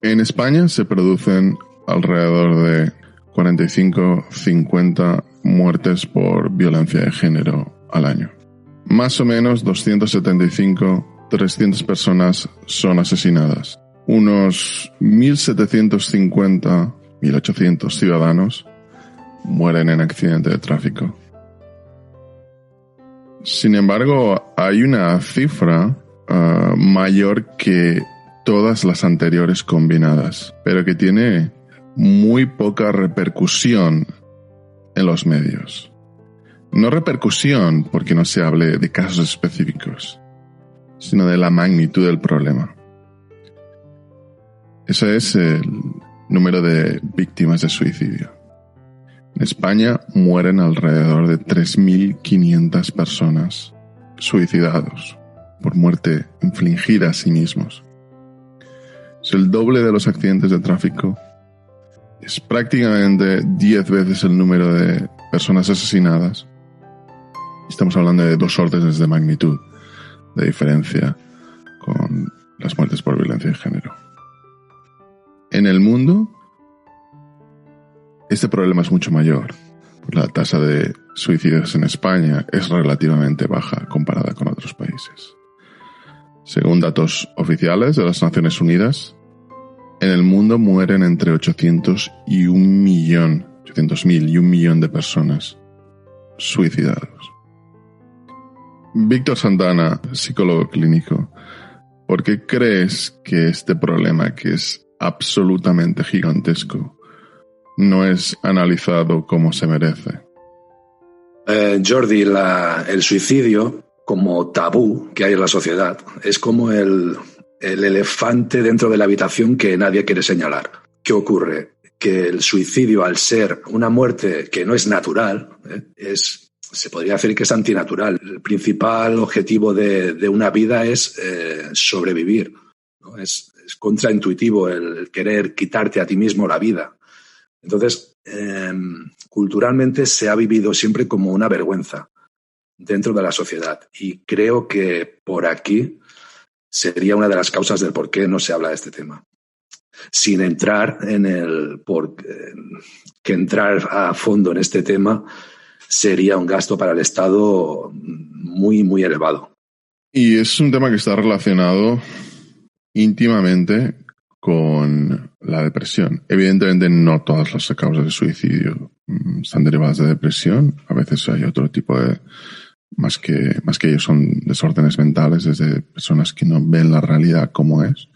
En España se producen alrededor de 45-50 muertes por violencia de género al año. Más o menos 275-300 personas son asesinadas. Unos 1.750-1.800 ciudadanos mueren en accidente de tráfico. Sin embargo, hay una cifra mayor que todas las anteriores combinadas, pero que tiene muy poca repercusión en los medios. No repercusión porque no se hable de casos específicos, sino de la magnitud del problema. Ese es el número de víctimas de suicidio. En España mueren alrededor de 3.500 personas suicidados por muerte infligida a sí mismos. Es el doble de los accidentes de tráfico. Es prácticamente 10 veces el número de personas asesinadas. Estamos hablando de 2 órdenes de magnitud de diferencia con las muertes por violencia de género. En el mundo, este problema es mucho mayor. La tasa de suicidios en España es relativamente baja comparada con otros países. Según datos oficiales de las Naciones Unidas, en el mundo mueren entre 800.000 y 1.000.000 de personas suicidados. Víctor Santana, psicólogo clínico, ¿por qué crees que este problema, que es absolutamente gigantesco, no es analizado como se merece? Jordi, el suicidio como tabú que hay en la sociedad es como el elefante dentro de la habitación que nadie quiere señalar. ¿Qué ocurre? Que el suicidio, al ser una muerte que no es natural, se podría decir que es antinatural. El principal objetivo de una vida es sobrevivir, ¿no? Es contraintuitivo el querer quitarte a ti mismo la vida. Entonces, culturalmente se ha vivido siempre como una vergüenza dentro de la sociedad, y creo que por aquí sería una de las causas del por qué no se habla de este tema. Sin entrar que entrar a fondo en este tema sería un gasto para el Estado muy, muy elevado. Y es un tema que está relacionado íntimamente con la depresión. Evidentemente no todas las causas de suicidio están derivadas de depresión. A veces hay otro tipo de... Más que ellos son desórdenes mentales, desde personas que no ven la realidad como es,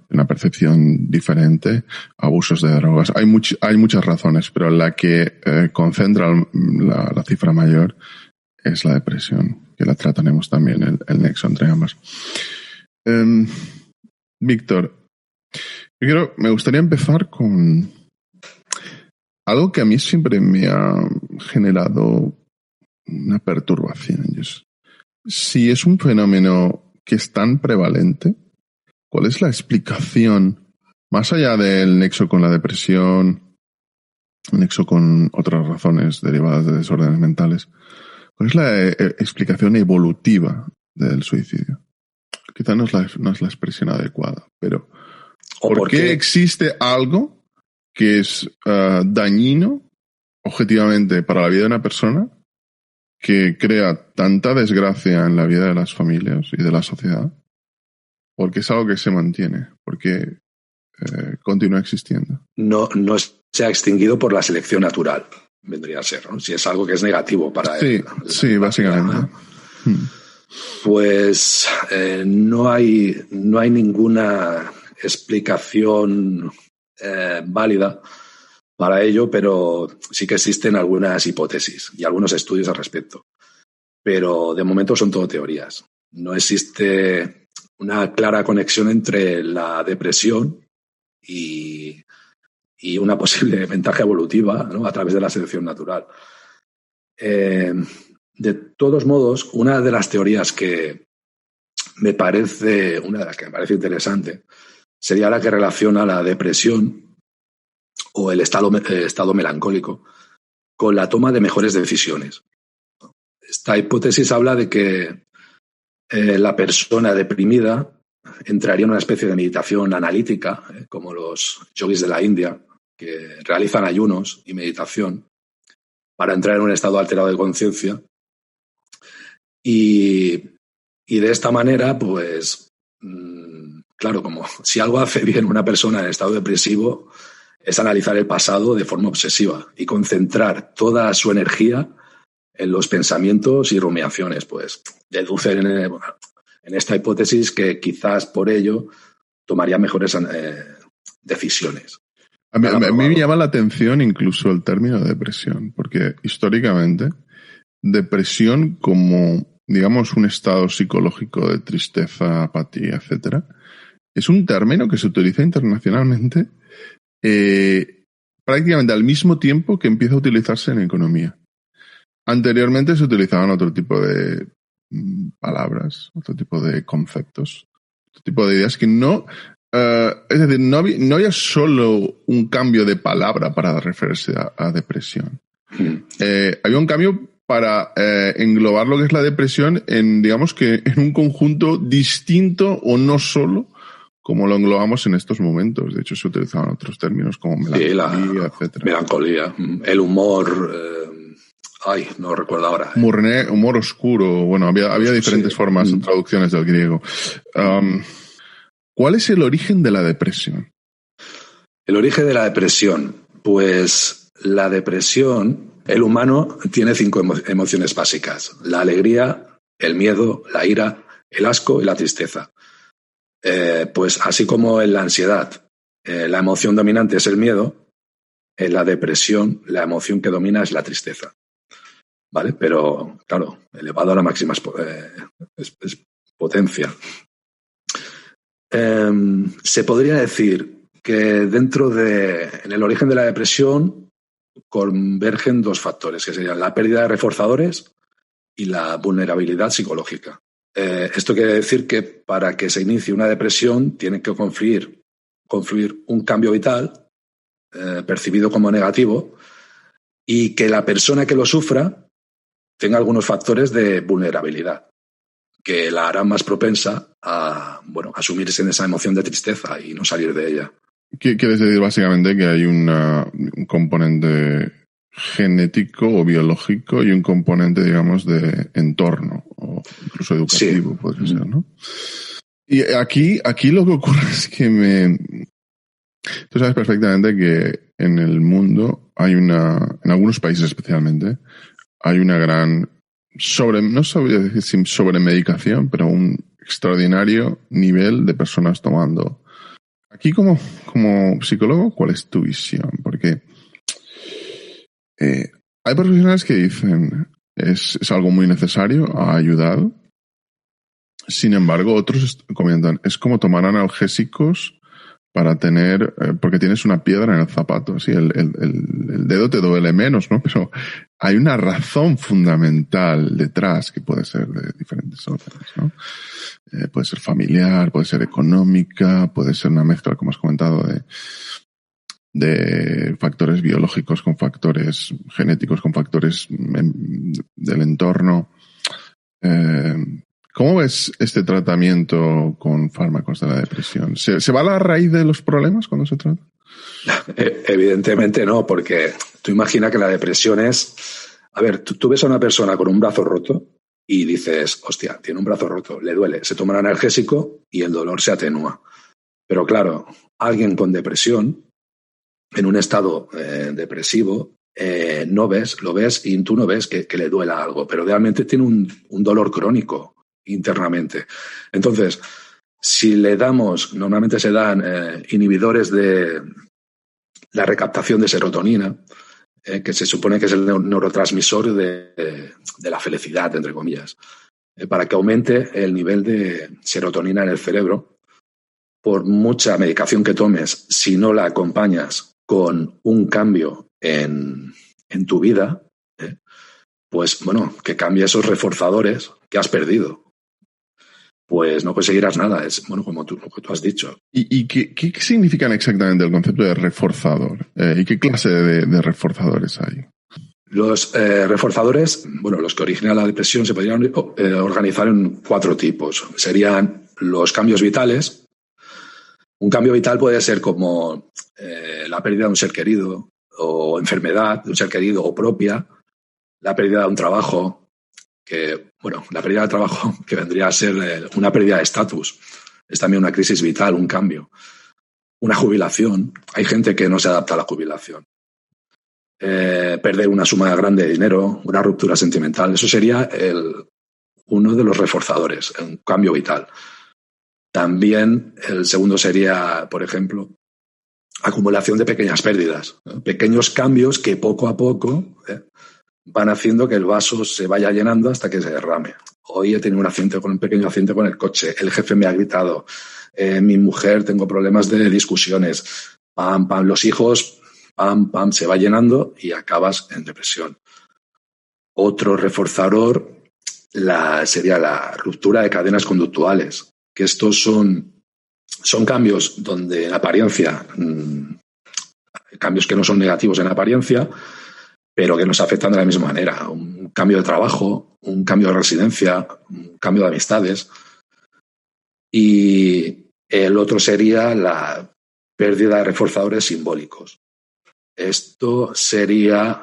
una percepción diferente, abusos de drogas. Hay muchas razones, pero la que concentra la cifra mayor es la depresión, que la trataremos también, el nexo entre ambas. Víctor, me gustaría empezar con algo que a mí siempre me ha generado una perturbación. Si es un fenómeno que es tan prevalente, ¿cuál es la explicación, más allá del nexo con la depresión, nexo con otras razones derivadas de desórdenes mentales? ¿Cuál es la explicación evolutiva del suicidio? Quizá no es la expresión adecuada, pero ¿por qué existe algo que es dañino objetivamente para la vida de una persona, que crea tanta desgracia en la vida de las familias y de la sociedad? Porque es algo que se mantiene, porque continúa existiendo. No se ha extinguido por la selección natural, vendría a ser, ¿no? Si es algo que es negativo para él. Sí, básicamente. Pues no hay ninguna explicación válida para ello, pero sí que existen algunas hipótesis y algunos estudios al respecto. Pero de momento son todo teorías. No existe una clara conexión entre la depresión y una posible ventaja evolutiva, ¿no?, a través de la selección natural. De todos modos, una de las teorías que me parece interesante sería la que relaciona la depresión o el estado melancólico con la toma de mejores decisiones. Esta hipótesis habla de que la persona deprimida entraría en una especie de meditación analítica, como los yogis de la India, que realizan ayunos y meditación para entrar en un estado alterado de conciencia. Y de esta manera, pues, claro, como si algo hace bien una persona en estado depresivo, es analizar el pasado de forma obsesiva y concentrar toda su energía en los pensamientos y rumiaciones. Pues deducen en esta hipótesis que quizás por ello tomaría mejores decisiones. A mí me llama la atención incluso el término de depresión, porque históricamente depresión como, digamos, un estado psicológico de tristeza, apatía, etcétera, es un término que se utiliza internacionalmente prácticamente al mismo tiempo que empieza a utilizarse en economía. Anteriormente se utilizaban otro tipo de palabras, otro tipo de conceptos, otro tipo de ideas que no... es decir, no había solo un cambio de palabra para referirse a depresión. Había un cambio para englobar lo que es la depresión en, digamos que, en un conjunto distinto o no solo como lo englobamos en estos momentos. De hecho, se utilizaban otros términos como melancolía, etcétera. Melancolía, el humor... no recuerdo ahora. Humor oscuro. Bueno, había diferentes formas, traducciones del griego. ¿Cuál es el origen de la depresión? El origen de la depresión. Pues la depresión, el humano tiene 5 emociones básicas. La alegría, el miedo, la ira, el asco y la tristeza. Pues así como en la ansiedad, la emoción dominante es el miedo, en la depresión la emoción que domina es la tristeza. ¿Vale? Pero, claro, elevado a la máxima potencia. Se podría decir que en el origen de la depresión convergen 2 factores, que serían la pérdida de reforzadores y la vulnerabilidad psicológica. Esto quiere decir que para que se inicie una depresión tiene que confluir un cambio vital percibido como negativo y que la persona que lo sufra tenga algunos factores de vulnerabilidad que la harán más propensa a asumirse en esa emoción de tristeza y no salir de ella. Quieres decir básicamente que hay un componente genético o biológico y un componente, digamos, de entorno o incluso educativo, sí. Podría ser, ¿no? Y aquí lo que ocurre es que tú sabes perfectamente que en el mundo en algunos países especialmente, hay una gran no sabría decir si sobremedicación, pero un extraordinario nivel de personas tomando. Aquí como psicólogo, ¿cuál es tu visión? Porque hay profesionales que dicen es algo muy necesario, ha ayudado. Sin embargo, otros comentan, es como tomar analgésicos para tener, porque tienes una piedra en el zapato, así el dedo te duele menos, ¿no? Pero hay una razón fundamental detrás que puede ser de diferentes órdenes, ¿no? Puede ser familiar, puede ser económica, puede ser una mezcla, como has comentado, de factores biológicos con factores genéticos, con factores del entorno. ¿Cómo ves este tratamiento con fármacos de la depresión? ¿Se va a la raíz de los problemas cuando se trata? Evidentemente no, porque tú imaginas que la depresión es... A ver, tú ves a una persona con un brazo roto y dices, hostia, tiene un brazo roto, le duele, se toma un analgésico y el dolor se atenúa. Pero claro, alguien con depresión, en un estado depresivo, lo ves y tú no ves que le duela algo, pero realmente tiene un dolor crónico internamente. Entonces, si le damos, normalmente se dan inhibidores de la recaptación de serotonina, que se supone que es el neurotransmisor de la felicidad, entre comillas, para que aumente el nivel de serotonina en el cerebro. Por mucha medicación que tomes, si no la acompañas con un cambio en tu vida, pues bueno, que cambie esos reforzadores que has perdido. Pues no conseguirás nada, es bueno como tú has dicho. ¿Y qué significan exactamente el concepto de reforzador? ¿Y qué clase de reforzadores hay? Los reforzadores, bueno, los que originan la depresión se podrían organizar en 4 tipos. Serían los cambios vitales. Un cambio vital puede ser como la pérdida de un ser querido, o enfermedad de un ser querido, o propia, la pérdida de un trabajo, la pérdida de trabajo que vendría a ser una pérdida de estatus, es también una crisis vital, un cambio. Una jubilación, hay gente que no se adapta a la jubilación. Perder una suma grande de dinero, una ruptura sentimental, eso sería uno de los reforzadores, un cambio vital. También el segundo sería, por ejemplo, acumulación de pequeñas pérdidas, ¿no? Pequeños cambios que poco a poco van haciendo que el vaso se vaya llenando hasta que se derrame. Hoy he tenido un pequeño accidente con el coche, el jefe me ha gritado, mi mujer, tengo problemas de discusiones, pam, pam, los hijos, pam, pam, se va llenando y acabas en depresión. Otro reforzador sería la ruptura de cadenas conductuales, que estos son cambios donde en apariencia, cambios que no son negativos en apariencia, pero que nos afectan de la misma manera. Un cambio de trabajo, un cambio de residencia, un cambio de amistades. Y el otro sería la pérdida de reforzadores simbólicos. Esto sería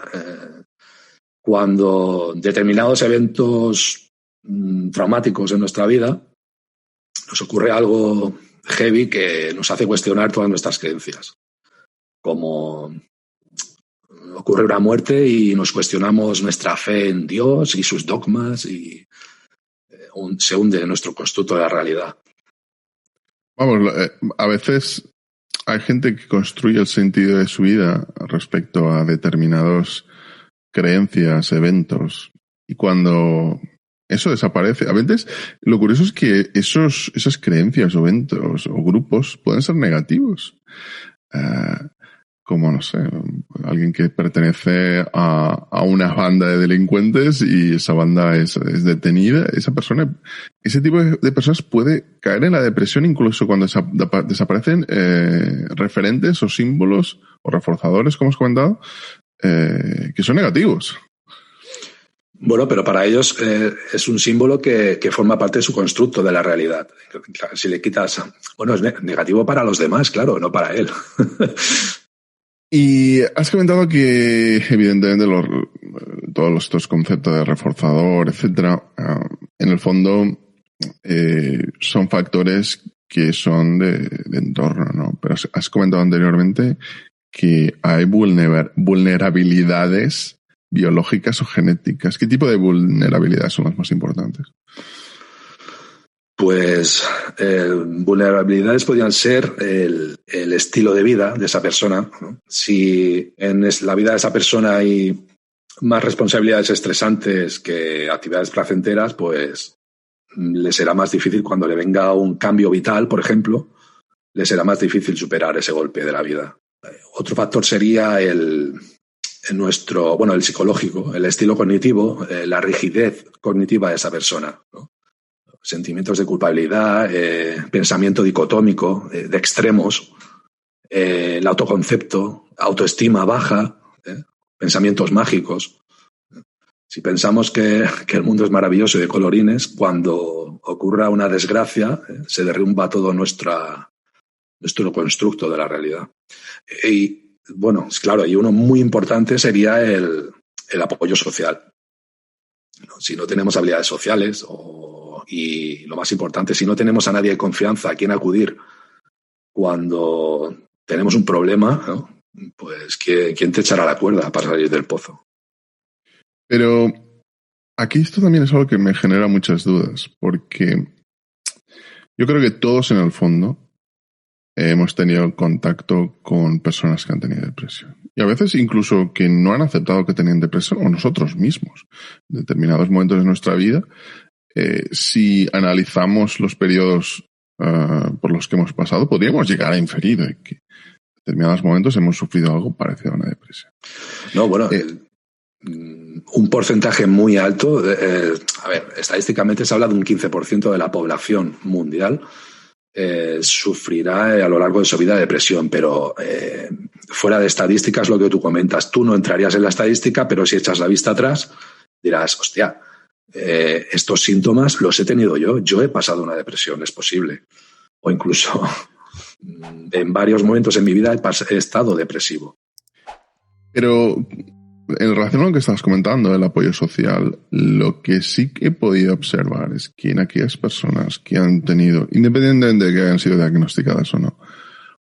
cuando determinados eventos traumáticos en nuestra vida nos ocurre algo heavy que nos hace cuestionar todas nuestras creencias. Como ocurre una muerte y nos cuestionamos nuestra fe en Dios y sus dogmas y se hunde nuestro constructo de la realidad. Vamos, a veces hay gente que construye el sentido de su vida respecto a determinadas creencias, eventos, y cuando eso desaparece, a veces lo curioso es que esas creencias o eventos o grupos pueden ser negativos. Como, no sé, alguien que pertenece a una banda de delincuentes y esa banda es detenida, ese tipo de personas puede caer en la depresión incluso cuando desaparecen referentes o símbolos o reforzadores, como has comentado, que son negativos. Bueno, pero para ellos es un símbolo que forma parte de su constructo de la realidad. Si le quitas... Bueno, es negativo para los demás, claro, no para él. Y has comentado que, evidentemente, todos estos conceptos de reforzador, etcétera, en el fondo son factores que son de entorno, ¿no? Pero has comentado anteriormente que hay vulnerabilidades biológicas o genéticas. ¿Qué tipo de vulnerabilidades son las más importantes? Pues vulnerabilidades podrían ser el estilo de vida de esa persona, ¿no? Si en la vida de esa persona hay más responsabilidades estresantes que actividades placenteras, pues le será más difícil cuando le venga un cambio vital, por ejemplo, le será más difícil superar ese golpe de la vida. Otro factor sería el psicológico, el estilo cognitivo, la rigidez cognitiva de esa persona, ¿no? Sentimientos de culpabilidad, pensamiento dicotómico, de extremos, el autoconcepto, autoestima baja, pensamientos mágicos. Si pensamos que el mundo es maravilloso y de colorines, cuando ocurra una desgracia, se derrumba todo nuestro constructo de la realidad. Y bueno, claro, y uno muy importante sería el apoyo social. Si no tenemos habilidades sociales y lo más importante, si no tenemos a nadie de confianza a quien acudir cuando tenemos un problema, ¿no? Pues ¿quién te echará la cuerda para salir del pozo? Pero aquí esto también es algo que me genera muchas dudas, porque yo creo que todos en el fondo hemos tenido contacto con personas que han tenido depresión. Y a veces incluso que no han aceptado que tenían depresión, o nosotros mismos, en determinados momentos de nuestra vida. Si analizamos los periodos por los que hemos pasado, podríamos llegar a inferir que en determinados momentos hemos sufrido algo parecido a una depresión. No, bueno, un porcentaje muy alto. Estadísticamente se habla de un 15% de la población mundial sufrirá a lo largo de su vida depresión, pero fuera de estadísticas, lo que tú comentas, tú no entrarías en la estadística, pero si echas la vista atrás, dirás, hostia, estos síntomas los he tenido yo. Yo he pasado una depresión, es posible. O incluso en varios momentos en mi vida he estado depresivo. Pero en relación a lo que estabas comentando, el apoyo social, lo que sí que he podido observar es que en aquellas personas que han tenido, independientemente de que hayan sido diagnosticadas o no,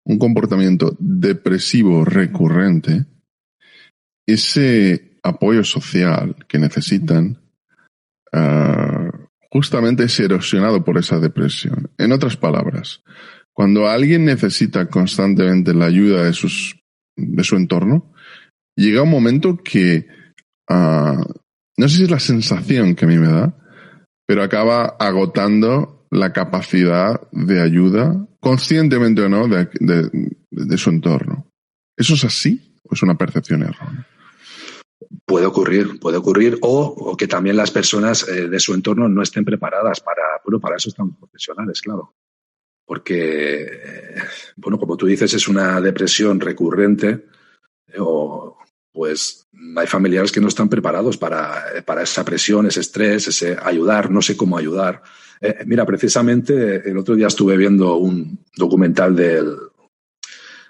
un comportamiento depresivo recurrente, ese apoyo social que necesitan justamente es erosionado por esa depresión. En otras palabras, cuando alguien necesita constantemente la ayuda de su entorno, llega un momento que no sé si es la sensación que a mí me da, pero acaba agotando la capacidad de ayuda, conscientemente o no, de su entorno. ¿Eso es así o es una percepción errónea? Puede ocurrir, o que también las personas de su entorno no estén preparadas para eso están los profesionales, claro. Porque, como tú dices, es una depresión recurrente, pues hay familiares que no están preparados para esa presión, ese estrés, ese ayudar, no sé cómo ayudar. Mira, precisamente el otro día estuve viendo un documental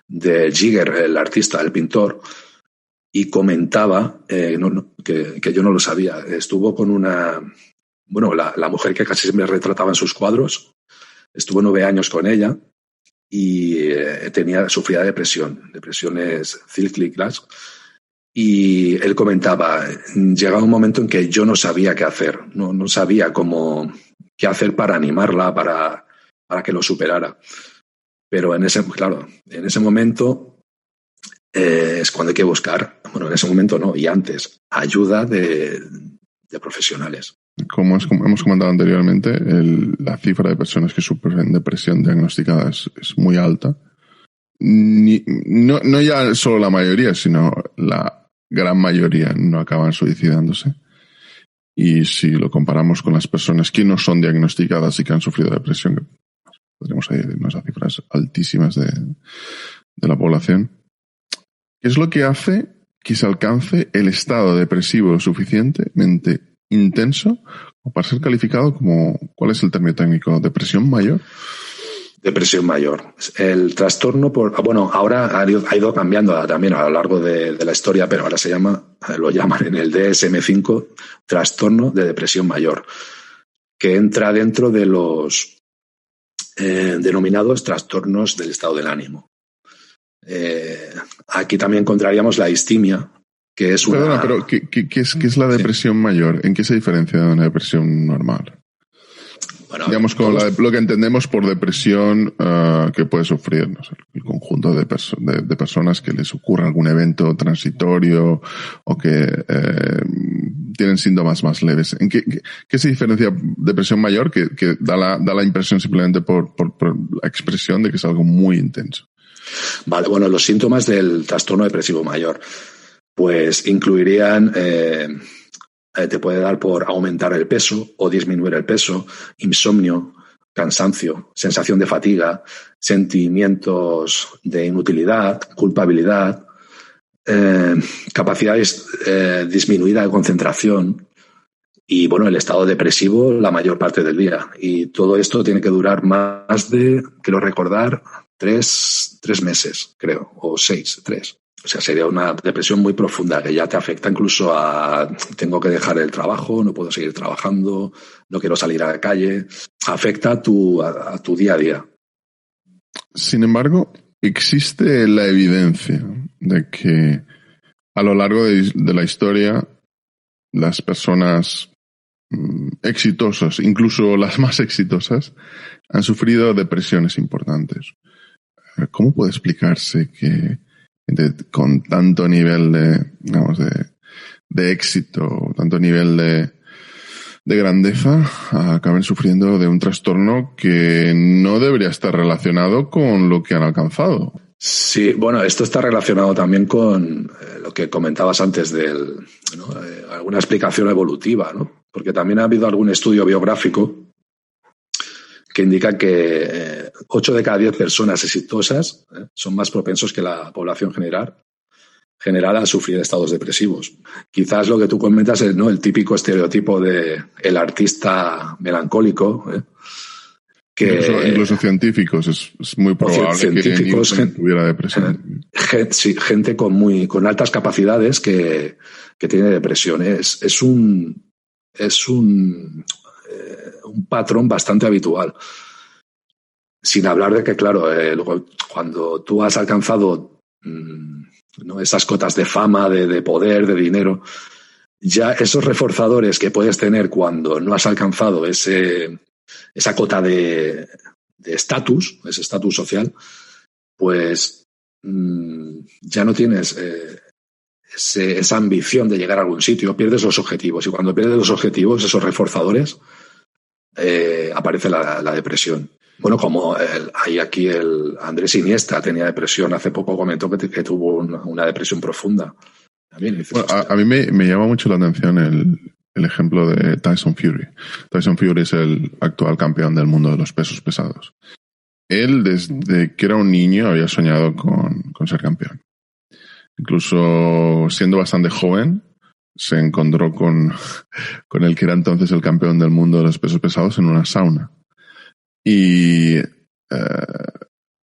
de Giger, el artista, el pintor, y comentaba, que yo no lo sabía, estuvo con la mujer que casi siempre retrataba en sus cuadros, estuvo 9 años con ella y sufría de depresiones cíclicas. Y él comentaba, llegaba un momento en que yo no sabía qué hacer, no sabía qué hacer para animarla, para que lo superara. Pero en ese momento es cuando hay que buscar, en ese momento no, y antes, ayuda de profesionales. Como hemos comentado anteriormente, la cifra de personas que sufren depresión diagnosticada es muy alta. No ya solo la mayoría, sino la gran mayoría no acaban suicidándose. Y si lo comparamos con las personas que no son diagnosticadas y que han sufrido depresión, podríamos irnos a cifras altísimas de la población. ¿Qué es lo que hace que se alcance el estado depresivo lo suficientemente intenso o para ser calificado como, ¿cuál es el término técnico? ¿Depresión mayor? Depresión mayor. El trastorno ahora ha ido cambiando también a lo largo de la historia, pero ahora lo llaman en el DSM-5 trastorno de depresión mayor, que entra dentro de los denominados trastornos del estado del ánimo. Aquí también encontraríamos la distimia, que es una... Perdona, pero ¿qué es la depresión mayor? ¿En qué se diferencia de una depresión normal? Bueno, digamos, con lo que entendemos por depresión que puede sufrir, no sé, el conjunto de personas que les ocurra algún evento transitorio o que tienen síntomas más leves. ¿En qué se diferencia depresión mayor que da la impresión simplemente por la expresión de que es algo muy intenso? Vale, los síntomas del trastorno depresivo mayor pues incluirían... te puede dar por aumentar el peso o disminuir el peso, insomnio, cansancio, sensación de fatiga, sentimientos de inutilidad, culpabilidad, capacidad disminuida de concentración y, el estado depresivo la mayor parte del día. Y todo esto tiene que durar más de, quiero recordar, 3 meses, creo, o 3. O sea, sería una depresión muy profunda que ya te afecta incluso a tengo que dejar el trabajo, no puedo seguir trabajando, no quiero salir a la calle. Afecta a tu día a día. Sin embargo, existe la evidencia de que a lo largo de la historia las personas exitosas, incluso las más exitosas, han sufrido depresiones importantes. ¿Cómo puede explicarse que con tanto nivel de éxito, tanto nivel de grandeza, acaben sufriendo de un trastorno que no debería estar relacionado con lo que han alcanzado? Sí, esto está relacionado también con lo que comentabas antes alguna explicación evolutiva, ¿no? Porque también ha habido algún estudio biográfico que indica que 8 de cada 10 personas exitosas son más propensos que la población general general a sufrir estados depresivos. Quizás lo que tú comentas es, ¿no?, el típico estereotipo de el artista melancólico, que incluso científicos, es muy probable científicos, que tuviera depresión. Sí, gente con altas capacidades que tiene depresión. Es un patrón bastante habitual. Sin hablar de que, claro, cuando tú has alcanzado ¿no?, esas cotas de fama, de poder, de dinero, ya esos reforzadores que puedes tener cuando no has alcanzado esa cota de estatus, ese estatus social, pues ya no tienes esa ambición de llegar a algún sitio, pierdes los objetivos. Y cuando pierdes los objetivos, esos reforzadores, aparece la depresión. Bueno, como hay aquí el Andrés Iniesta tenía depresión, hace poco comentó que tuvo una depresión profunda. También dices, bueno, a mí me llama mucho la atención el ejemplo de Tyson Fury. Tyson Fury es el actual campeón del mundo de los pesos pesados. Él, desde que era un niño, había soñado con ser campeón. Incluso siendo bastante joven, se encontró con el que era entonces el campeón del mundo de los pesos pesados en una sauna. Y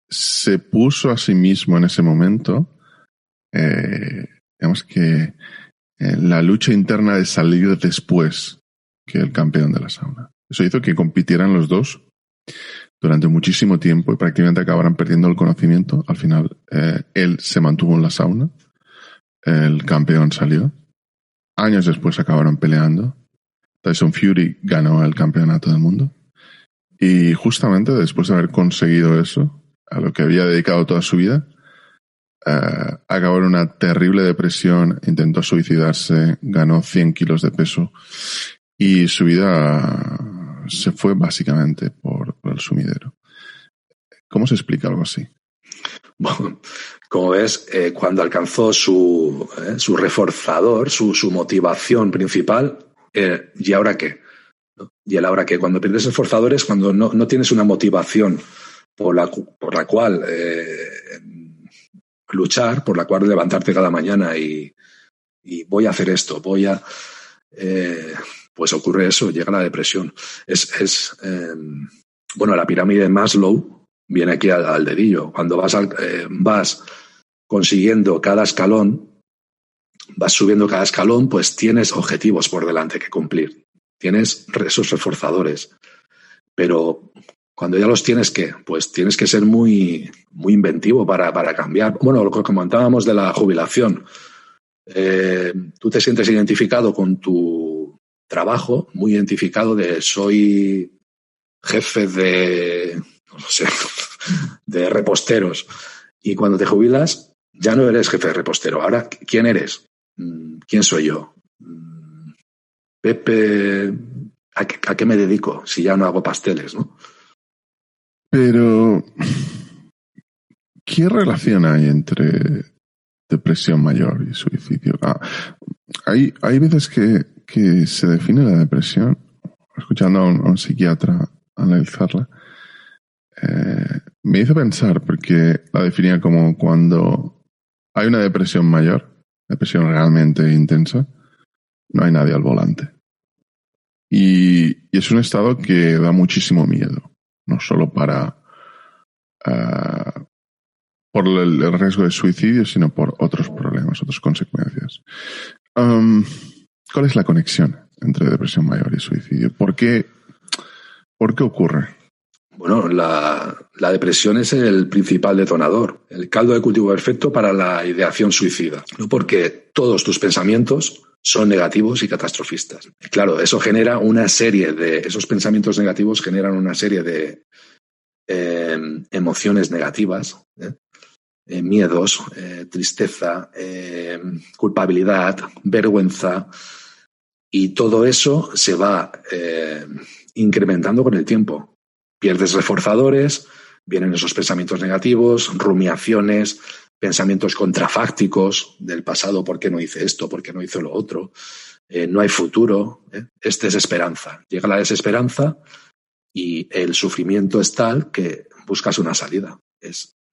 se puso a sí mismo en ese momento, digamos que la lucha interna de salir después que el campeón de la sauna. Eso hizo que compitieran los dos durante muchísimo tiempo y prácticamente acabaran perdiendo el conocimiento. Al final, él se mantuvo en la sauna, el campeón salió. Años después acabaron peleando. Tyson Fury ganó el campeonato del mundo. Y justamente después de haber conseguido eso, a lo que había dedicado toda su vida, acabó en una terrible depresión, intentó suicidarse, ganó 100 kilos de peso y su vida se fue básicamente por el sumidero. ¿Cómo se explica algo así? Bueno, como ves, cuando alcanzó su reforzador, su motivación principal, ¿y ahora qué? Y el ahora qué, cuando pierdes reforzadores, cuando no tienes una motivación por la cual luchar, por la cual levantarte cada mañana y voy a hacer esto, pues ocurre eso, llega la depresión. Bueno, la pirámide de Maslow viene aquí al dedillo. Cuando vas consiguiendo cada escalón, vas subiendo cada escalón, pues tienes objetivos por delante que cumplir. Tienes esos reforzadores. Pero cuando ya los tienes, ¿qué? Pues tienes que ser muy, muy inventivo para cambiar. Bueno, lo que comentábamos de la jubilación. Tú te sientes identificado con tu trabajo, muy identificado de soy jefe de, no sé, de reposteros. Y cuando te jubilas, ya no eres jefe de repostero. Ahora, ¿quién eres? ¿Quién soy yo? Pepe, ¿a qué me dedico si ya no hago pasteles, no? Pero, ¿qué relación hay entre depresión mayor y suicidio? Hay veces que se define la depresión, escuchando a un psiquiatra analizarla, me hizo pensar, porque la definía como cuando hay una depresión mayor, depresión realmente intensa, no hay nadie al volante. Y es un estado que da muchísimo miedo, no solo por el riesgo de suicidio, sino por otros problemas, otras consecuencias. ¿Cuál es la conexión entre depresión mayor y suicidio? ¿Por qué ocurre? Bueno, la depresión es el principal detonador, el caldo de cultivo perfecto para la ideación suicida, ¿no? Porque todos tus pensamientos son negativos y catastrofistas. Y claro, esos pensamientos negativos generan una serie de emociones negativas, miedos, tristeza, culpabilidad, vergüenza, y todo eso se va incrementando con el tiempo. Pierdes reforzadores, vienen esos pensamientos negativos, rumiaciones, pensamientos contrafácticos del pasado, ¿por qué no hice esto? ¿Por qué no hice lo otro? No hay futuro. Es desesperanza. Llega la desesperanza y el sufrimiento es tal que buscas una salida.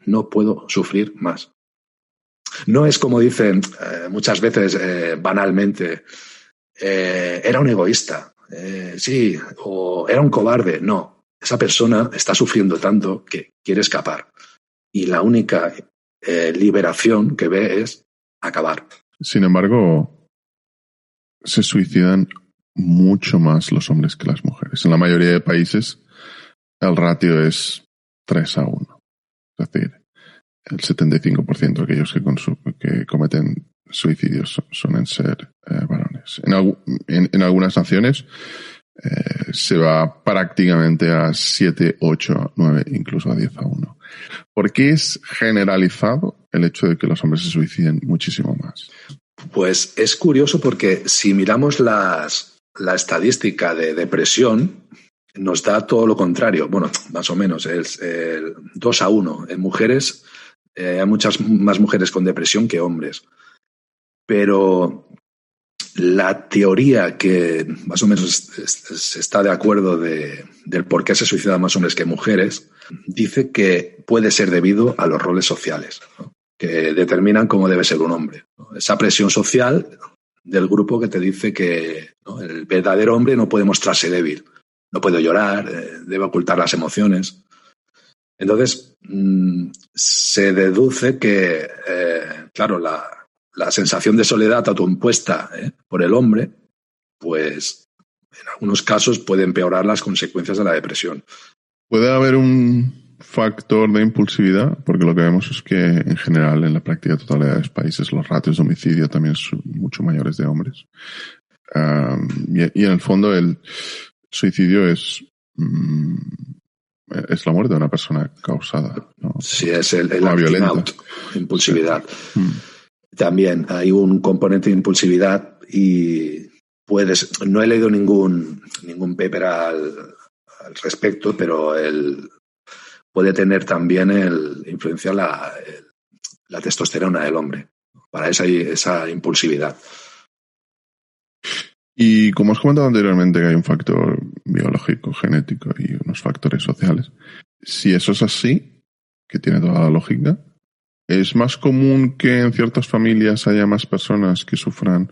No puedo sufrir más. No es como dicen muchas veces banalmente, era un egoísta, sí, o era un cobarde. No, esa persona está sufriendo tanto que quiere escapar. Y la única liberación que ve es acabar. Sin embargo, se suicidan mucho más los hombres que las mujeres. En la mayoría de países el ratio es 3-1. Es decir, el 75% de aquellos que cometen suicidios suelen ser varones. En algunas naciones se va prácticamente a 7, 8, 9, incluso a 10-1. ¿Por qué es generalizado el hecho de que los hombres se suiciden muchísimo más? Pues es curioso porque si miramos la estadística de depresión, nos da todo lo contrario. Bueno, más o menos, es 2-1. En mujeres, hay muchas más mujeres con depresión que hombres. Pero la teoría que más o menos está de acuerdo del por qué se suicidan más hombres que mujeres, dice que puede ser debido a los roles sociales, ¿no?, que determinan cómo debe ser un hombre, ¿no? Esa presión social del grupo que te dice que, ¿no?, el verdadero hombre no puede mostrarse débil, no puede llorar, debe ocultar las emociones. Entonces, se deduce que, claro, la sensación de soledad autoimpuesta por el hombre, pues en algunos casos puede empeorar las consecuencias de la depresión. ¿Puede haber un factor de impulsividad? Porque lo que vemos es que en general en la práctica totalidad de los países los ratios de homicidio también son mucho mayores de hombres. Y en el fondo el suicidio es la muerte de una persona causada, ¿no? Sí, es el acting out, impulsividad. Sí. También hay un componente de impulsividad y no he leído ningún paper al respecto, pero puede tener también influencia la testosterona del hombre para esa impulsividad. Y como has comentado anteriormente que hay un factor biológico, genético y unos factores sociales, si eso es así, que tiene toda la lógica, ¿es más común que en ciertas familias haya más personas que sufran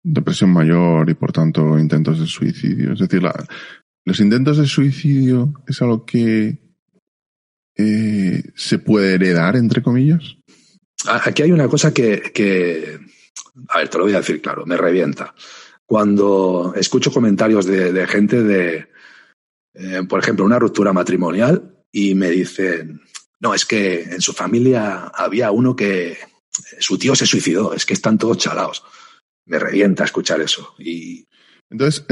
depresión mayor y por tanto intentos de suicidio? Es decir, los intentos de suicidio es algo que se puede heredar, entre comillas. Aquí hay una cosa que a ver, te lo voy a decir claro, me revienta. Cuando escucho comentarios de gente por ejemplo, una ruptura matrimonial y me dicen, no, es que en su familia había uno que su tío se suicidó, es que están todos chalaos. Me revienta escuchar eso. Entonces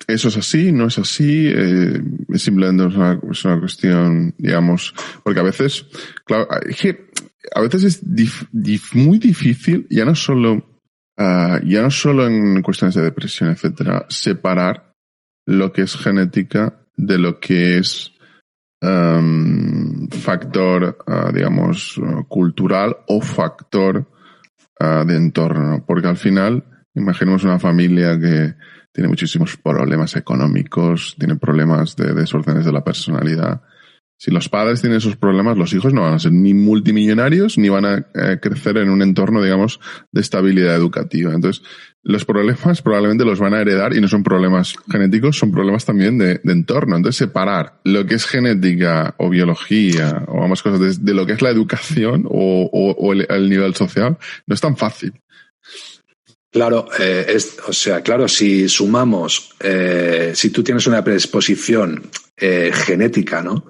¿eso es así? ¿No es así? Es simplemente es una cuestión, digamos, porque a veces, claro, es que a veces es muy difícil, ya no solo en cuestiones de depresión, etcétera, separar lo que es genética de lo que es factor, digamos, cultural o factor de entorno. Porque al final, imaginemos una familia que tiene muchísimos problemas económicos, tiene problemas de desórdenes de la personalidad. Si los padres tienen esos problemas, los hijos no van a ser ni multimillonarios ni van a crecer en un entorno, digamos, de estabilidad educativa. Entonces, los problemas probablemente los van a heredar y no son problemas genéticos, son problemas también de entorno. Entonces, separar lo que es genética o biología o ambas cosas de lo que es la educación o el nivel social no es tan fácil. Claro, claro, si sumamos, si tú tienes una predisposición genética, ¿no?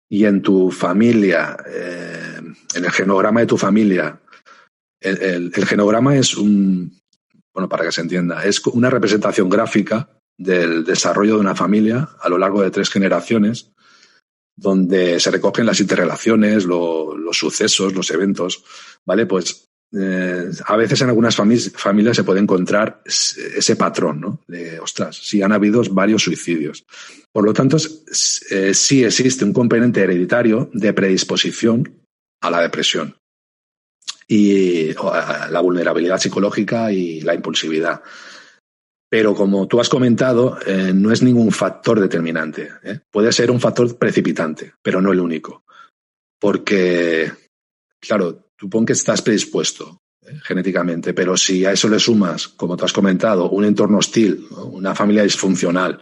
Y en tu familia, en el genograma de tu familia, el genograma es bueno, para que se entienda, es una representación gráfica del desarrollo de una familia a lo largo de 3 generaciones, donde se recogen las interrelaciones, los sucesos, los eventos, ¿vale? Pues a veces en algunas familias se puede encontrar ese patrón, ¿no? De, ostras, sí han habido varios suicidios. Por lo tanto, sí existe un componente hereditario de predisposición a la depresión y a la vulnerabilidad psicológica y la impulsividad. Pero como tú has comentado, no es ningún factor determinante, ¿eh? Puede ser un factor precipitante, pero no el único. porque, claro, tú pon que estás predispuesto genéticamente, pero si a eso le sumas, como tú has comentado, un entorno hostil, ¿no? Una familia disfuncional,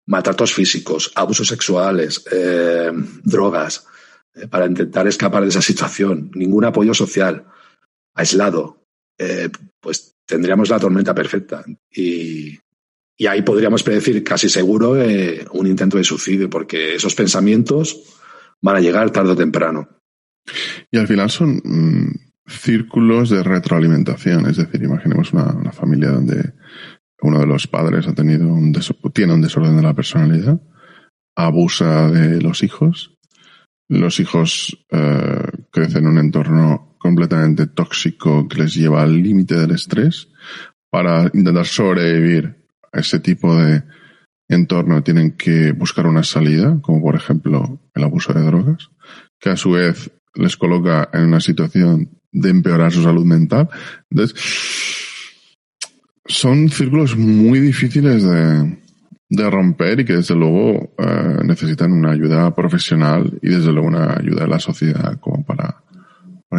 maltratos físicos, abusos sexuales, drogas, para intentar escapar de esa situación, ningún apoyo social, aislado, pues tendríamos la tormenta perfecta. Y ahí podríamos predecir casi seguro un intento de suicidio, porque esos pensamientos van a llegar tarde o temprano. Y al final son círculos de retroalimentación. Es decir, imaginemos una familia donde uno de los padres tiene un desorden de la personalidad, abusa de los hijos crecen en un entorno completamente tóxico que les lleva al límite del estrés. Para intentar sobrevivir a ese tipo de entorno tienen que buscar una salida, como por ejemplo el abuso de drogas, que a su vez les coloca en una situación de empeorar su salud mental. Entonces, son círculos muy difíciles de romper y que desde luego necesitan una ayuda profesional y desde luego una ayuda de la sociedad como para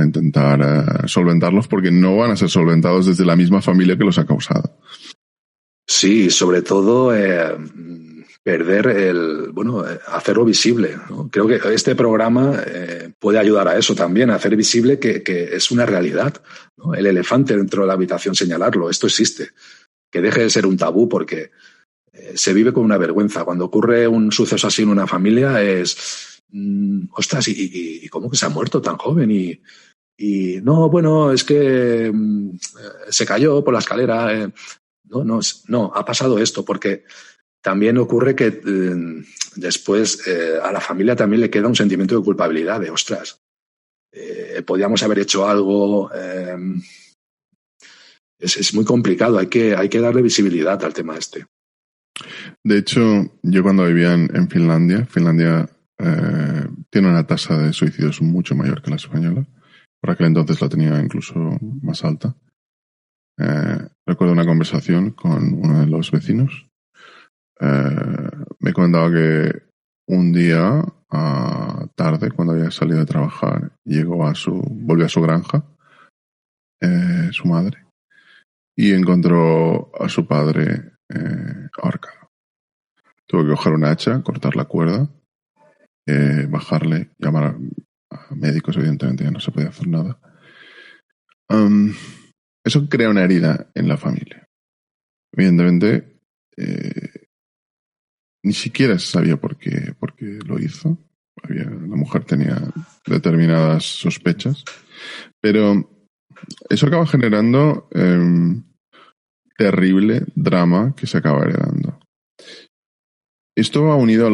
intentar solventarlos, porque no van a ser solventados desde la misma familia que los ha causado. Sí, sobre todo perder hacerlo visible, ¿no? Creo que este programa puede ayudar a eso también, a hacer visible que es una realidad, ¿no? El elefante dentro de la habitación, señalarlo, esto existe, que deje de ser un tabú, porque se vive con una vergüenza. Cuando ocurre un suceso así en una familia es, ostras, ¿y cómo que se ha muerto tan joven? Y no, bueno, es que se cayó por la escalera. No, ha pasado esto, porque también ocurre que después a la familia también le queda un sentimiento de culpabilidad, de ostras, podíamos haber hecho algo. Es muy complicado, hay que darle visibilidad al tema este. De hecho, yo cuando vivía en Finlandia tiene una tasa de suicidios mucho mayor que la española. Por aquel entonces la tenía incluso más alta. Recuerdo una conversación con uno de los vecinos. Me comentaba que un día tarde, cuando había salido de trabajar, volvió a su granja, su madre, y encontró a su padre ahorcado. Tuvo que coger un hacha, cortar la cuerda, bajarle, llamar a médicos, evidentemente ya no se podía hacer nada. Eso crea una herida en la familia. Evidentemente, ni siquiera se sabía por qué lo hizo. La mujer tenía determinadas sospechas, pero eso acaba generando terrible drama que se acaba heredando. Esto va unido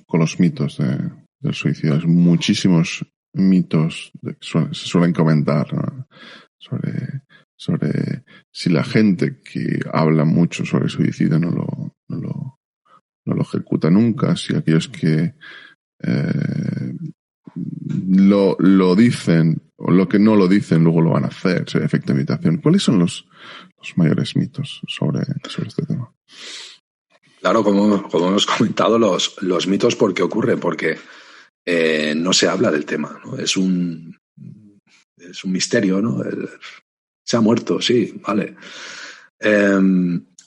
con los mitos del suicidio. Hay muchísimos mitos se suelen comentar, ¿no? sobre si la gente que habla mucho sobre el suicidio no lo ejecuta nunca, si aquellos que lo dicen o lo que no lo dicen luego lo van a hacer, ese efecto de imitación. ¿Cuáles son los mayores mitos sobre este tema? Claro, como hemos comentado, los mitos, ¿por qué ocurren? Porque no se habla del tema, ¿no? Es un misterio, ¿no? Se ha muerto, sí, vale.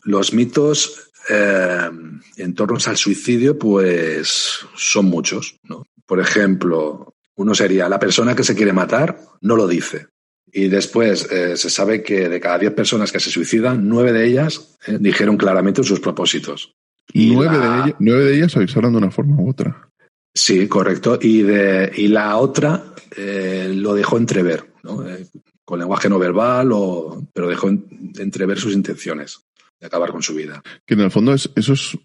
Los mitos en torno al suicidio, pues son muchos, ¿no? Por ejemplo, uno sería: la persona que se quiere matar no lo dice. Y después se sabe que de cada 10 personas que se suicidan, 9 de ellas dijeron claramente sus propósitos. Y 9 de ellas avisaron de una forma u otra. Sí, correcto. Y la otra lo dejó entrever, ¿no? Con lenguaje no verbal, pero dejó entrever sus intenciones de acabar con su vida. Que en el fondo eso es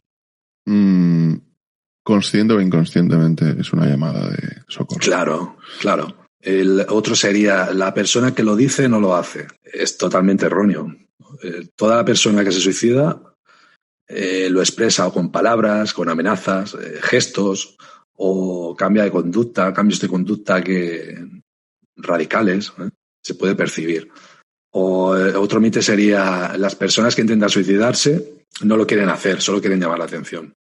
consciente o inconscientemente es una llamada de socorro. Claro. El otro sería: la persona que lo dice no lo hace. Es totalmente erróneo. Toda la persona que se suicida lo expresa o con palabras, con amenazas, gestos, o cambios de conducta radicales, se puede percibir. O otro mito sería: las personas que intentan suicidarse no lo quieren hacer, solo quieren llamar la atención.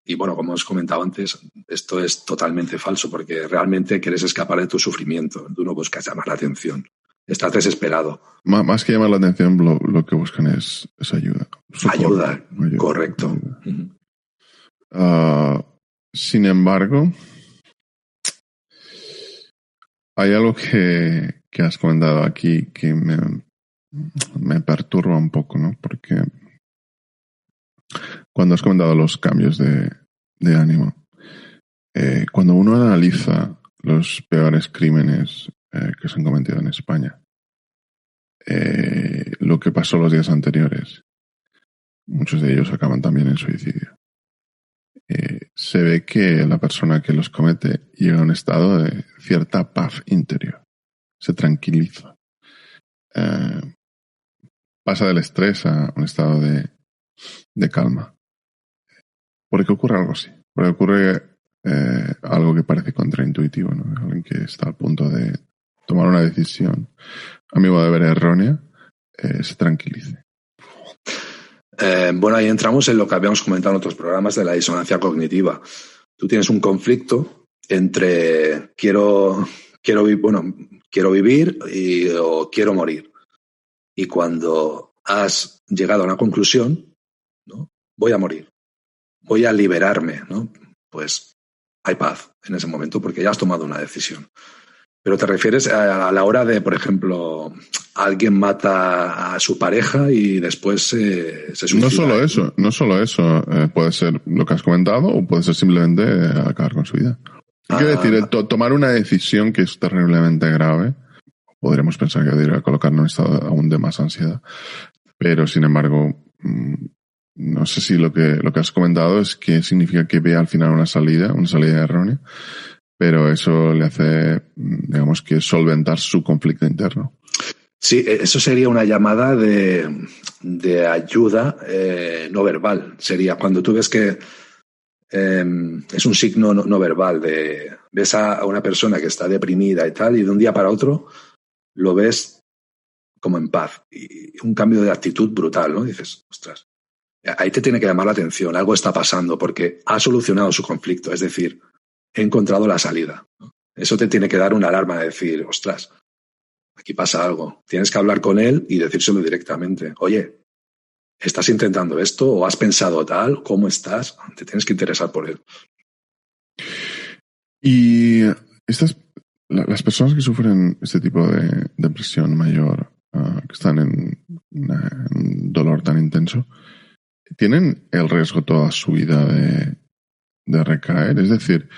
Y bueno, como os comentaba antes, esto es totalmente falso porque realmente quieres escapar de tu sufrimiento. Tú no buscas llamar la atención. Estás desesperado. Más que llamar la atención, lo que buscan es ayuda. Socorro, Ayuda, correcto. Ayuda. Sin embargo, hay algo que has comentado aquí que me perturba un poco, ¿no? Porque cuando has comentado los cambios de ánimo, cuando uno analiza los peores crímenes que se han cometido en España, lo que pasó los días anteriores, muchos de ellos acaban también en suicidio. Se ve que la persona que los comete llega a un estado de cierta paz interior, se tranquiliza, pasa del estrés a un estado de calma. ¿Por qué ocurre algo así? Porque ocurre algo que parece contraintuitivo, ¿no? Alguien que está a punto de tomar una decisión, a mi modo de ver errónea, se tranquilice. Bueno, ahí entramos en lo que habíamos comentado en otros programas de la disonancia cognitiva. Tú tienes un conflicto entre quiero vivir o quiero morir. Y cuando has llegado a una conclusión, ¿no? Voy a morir, voy a liberarme, ¿no? Pues hay paz en ese momento porque ya has tomado una decisión. Pero te refieres a la hora de, por ejemplo, alguien mata a su pareja y después se suicida. No solo eso. Puede ser lo que has comentado o puede ser simplemente acabar con su vida. Quiero decir, tomar una decisión que es terriblemente grave, podríamos pensar que debería colocarnos en un estado aún de más ansiedad. Pero, sin embargo, no sé si lo que has comentado es que significa que ve al final una salida errónea. Pero eso le hace, digamos, que solventar su conflicto interno. Sí, eso sería una llamada de ayuda no verbal. Sería cuando tú ves que es un signo no verbal. Ves a una persona que está deprimida y tal, y de un día para otro lo ves como en paz. Y un cambio de actitud brutal, ¿no? Dices, ostras, ahí te tiene que llamar la atención. Algo está pasando porque ha solucionado su conflicto. Es decir, he encontrado la salida. Eso te tiene que dar una alarma de decir, ostras, aquí pasa algo. Tienes que hablar con él y decírselo directamente. Oye, ¿estás intentando esto o has pensado tal? ¿Cómo estás? Te tienes que interesar por él. Y las personas que sufren este tipo de depresión mayor, que están en un dolor tan intenso, ¿tienen el riesgo toda su vida de recaer? Es decir,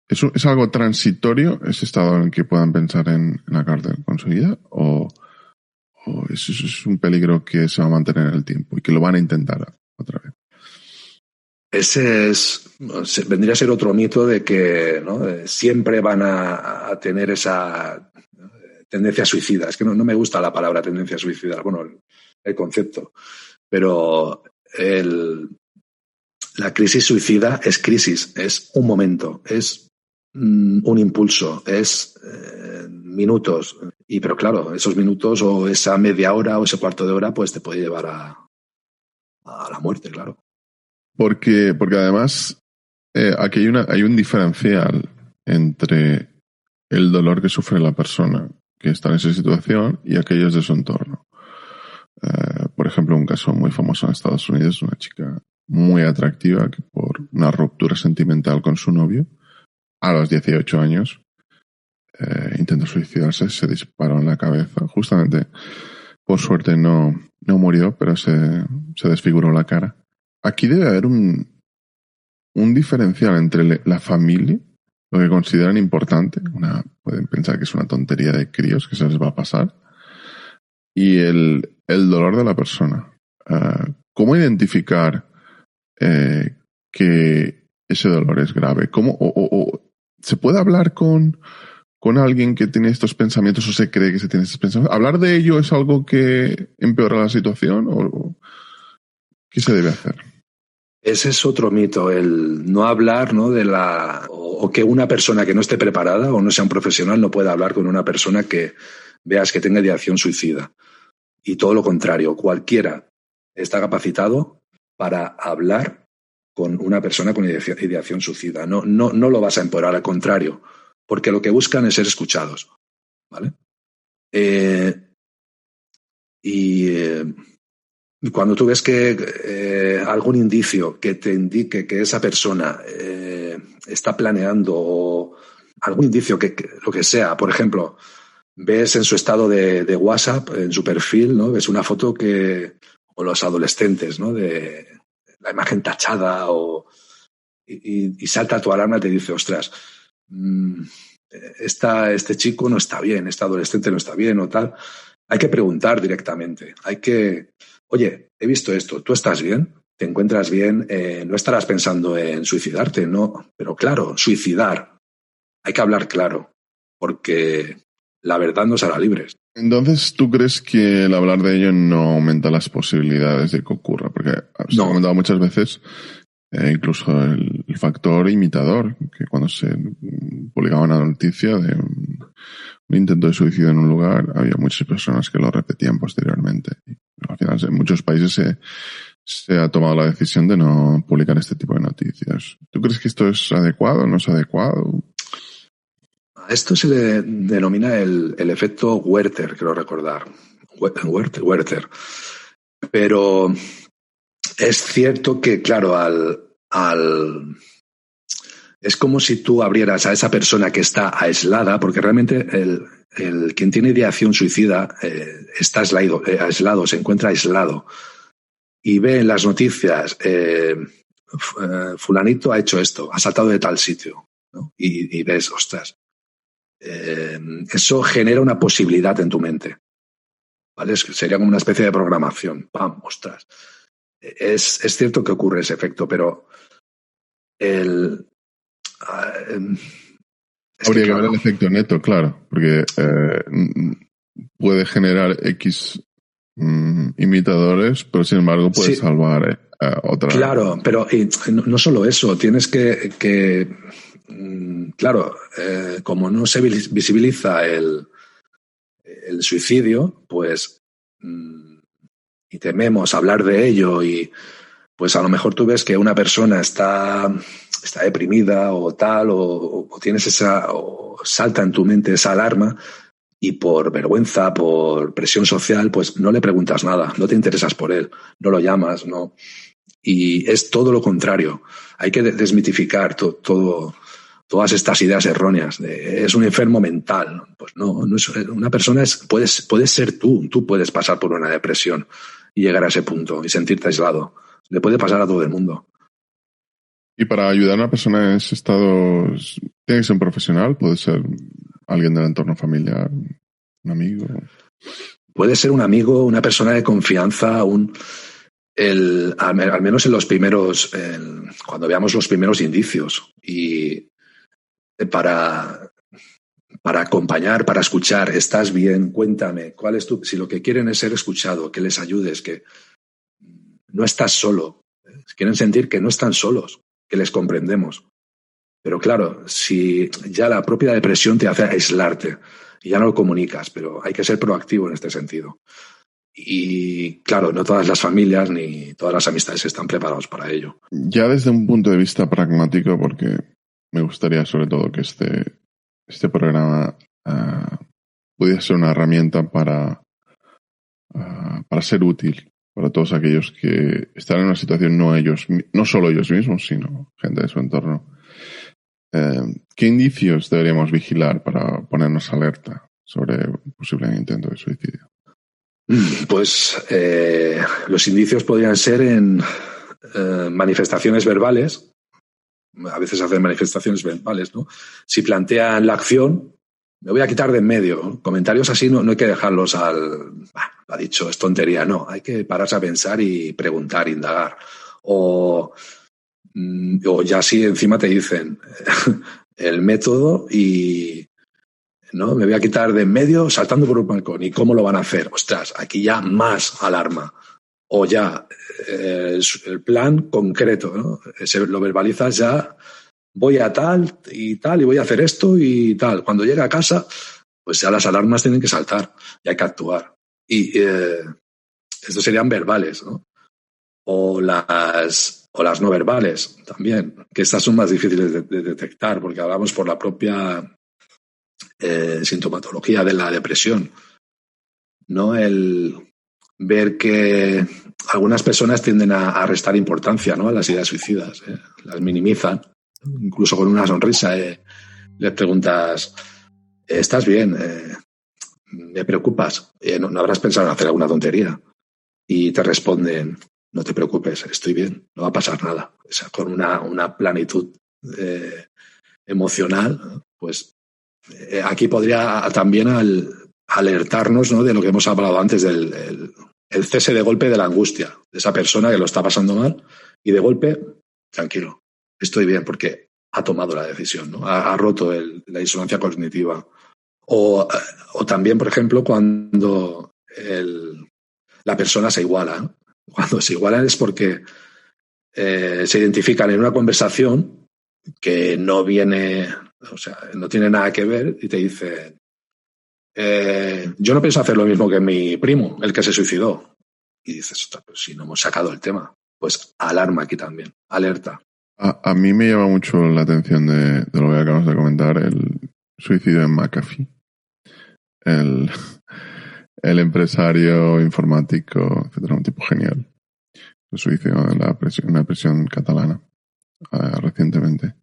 ¿es algo transitorio ese estado en el que puedan pensar en acabar con su vida? ¿O es un peligro que se va a mantener en el tiempo y que lo van a intentar otra vez? Vendría a ser otro mito de que, ¿no? Siempre van a tener esa tendencia suicida. Es que no me gusta la palabra tendencia suicida, bueno, el concepto. Pero la crisis suicida es crisis, es un momento, es un impulso, es minutos. Pero claro, esos minutos o esa media hora o ese cuarto de hora pues te puede llevar a la muerte, claro. Porque además aquí hay un diferencial entre el dolor que sufre la persona que está en esa situación y aquellos de su entorno. Por ejemplo, un caso muy famoso en Estados Unidos, una chica muy atractiva que por una ruptura sentimental con su novio, a los 18 años, intentó suicidarse, se disparó en la cabeza. Justamente, por suerte, no murió, pero se desfiguró la cara. Aquí debe haber un diferencial entre la familia, lo que consideran importante, pueden pensar que es una tontería de críos que se les va a pasar, y el dolor de la persona. ¿Cómo identificar que ese dolor es grave? ¿Cómo, ¿se puede hablar con alguien que tiene estos pensamientos o se cree que se tiene estos pensamientos? ¿Hablar de ello es algo que empeora la situación o qué se debe hacer? Ese es otro mito, el no hablar, ¿no? o que una persona que no esté preparada o no sea un profesional no pueda hablar con una persona que veas que tenga ideación suicida. Y todo lo contrario, cualquiera está capacitado para hablar con una persona con ideación suicida. No lo vas a empeorar, al contrario, porque lo que buscan es ser escuchados, ¿vale? Y cuando tú ves que algún indicio que te indique que esa persona está planeando, o algún indicio que lo que sea, por ejemplo, ves en su estado de WhatsApp, en su perfil, ¿no? Ves una foto o los adolescentes, ¿no? De la imagen tachada, y salta tu alarma y te dice, ostras, este chico no está bien, este adolescente no está bien o tal. Hay que preguntar directamente. Oye, he visto esto, ¿tú estás bien? ¿Te encuentras bien? No estarás pensando en suicidarte, ¿no? Pero claro, suicidar. Hay que hablar claro, porque la verdad nos hará libres. Entonces, ¿tú crees que el hablar de ello no aumenta las posibilidades de que ocurra? Porque se ha comentado muchas veces, incluso el factor imitador, que cuando se publicaba una noticia de un intento de suicidio en un lugar, había muchas personas que lo repetían posteriormente. Y al final, en muchos países se ha tomado la decisión de no publicar este tipo de noticias. ¿Tú crees que esto es adecuado o no es adecuado? A esto se le denomina el efecto Werther, creo recordar. Werther. Pero es cierto que, claro, es como si tú abrieras a esa persona que está aislada, porque realmente quien tiene ideación suicida está aislado, se encuentra aislado, y ve en las noticias, fulanito ha hecho esto, ha saltado de tal sitio, ¿no? Y ves, ostras, eso genera una posibilidad en tu mente, ¿vale? Sería como una especie de programación. ¡Pam! ¡Ostras! Es cierto que ocurre ese efecto, pero habría que ver el efecto neto, claro, porque puede generar X imitadores, pero sin embargo puede salvar otra. Claro, pero no solo eso, tienes que claro, como no se visibiliza el suicidio, pues, y tememos hablar de ello, y pues a lo mejor tú ves que una persona está deprimida o tal, o tienes o salta en tu mente esa alarma, y por vergüenza, por presión social, pues no le preguntas nada, no te interesas por él, no lo llamas, no. Y es todo lo contrario. Hay que desmitificar todas estas ideas erróneas. Es un enfermo mental. Pues no es, una persona puedes ser tú puedes pasar por una depresión y llegar a ese punto y sentirte aislado. Le puede pasar a todo el mundo. Y para ayudar a una persona en ese estado, tiene que ser un profesional, puede ser alguien del entorno familiar, un amigo. Puede ser un amigo, una persona de confianza, al menos en los primeros, cuando veamos los primeros indicios, y para acompañar, para escuchar. ¿Estás bien? Cuéntame, ¿cuál es si lo que quieren es ser escuchado, que les ayudes, que no estás solo, quieren sentir que no están solos, que les comprendemos. Pero claro, si ya la propia depresión te hace aislarte y ya no lo comunicas, pero hay que ser proactivo en este sentido. Y claro, no todas las familias ni todas las amistades están preparados para ello. Ya desde un punto de vista pragmático, porque me gustaría sobre todo que este programa pudiera ser una herramienta para ser útil para todos aquellos que están en una situación, no solo ellos mismos, sino gente de su entorno. ¿Qué indicios deberíamos vigilar para ponernos alerta sobre un posible intento de suicidio? Pues los indicios podrían ser en manifestaciones verbales. A veces hacen manifestaciones verbales, ¿no? Si plantean la acción, me voy a quitar de en medio. Comentarios así no hay que dejarlos ha dicho, es tontería. No, hay que pararse a pensar y preguntar, indagar. O ya si encima te dicen el método y ¿no? Me voy a quitar de en medio saltando por un balcón. ¿Y cómo lo van a hacer? Ostras, aquí ya más alarma. O ya el plan concreto, ¿no? Lo verbalizas ya, voy a tal y voy a hacer esto y tal. Cuando llega a casa, pues ya las alarmas tienen que saltar y hay que actuar. Y estos serían verbales, ¿no? o las no verbales también, que estas son más difíciles de detectar porque hablamos por la propia sintomatología de la depresión, ¿no? El ver que algunas personas tienden a restar importancia, ¿no?, a las ideas suicidas, las minimizan, incluso con una sonrisa. Les preguntas, ¿estás bien? ¿Me preocupas? ¿No habrás pensado en hacer alguna tontería? Y te responden, no te preocupes, estoy bien, no va a pasar nada. O sea, con una plenitud emocional, pues aquí podría también alertarnos, ¿no?, de lo que hemos hablado antes del el cese de golpe de la angustia, de esa persona que lo está pasando mal y de golpe, tranquilo, estoy bien porque ha tomado la decisión, ¿no? Ha roto la disonancia cognitiva. O también, por ejemplo, cuando la persona se iguala, ¿no? Cuando se igualan es porque se identifican en una conversación que no viene, o sea, no tiene nada que ver y te dicen, yo no pienso hacer lo mismo que mi primo, el que se suicidó. Y dices, pues si no hemos sacado el tema, pues alarma aquí también, alerta. A mí me llama mucho la atención de lo que acabas de comentar, el suicidio en McAfee. El empresario informático, etcétera, un tipo genial. Se suicidó en una prisión catalana recientemente.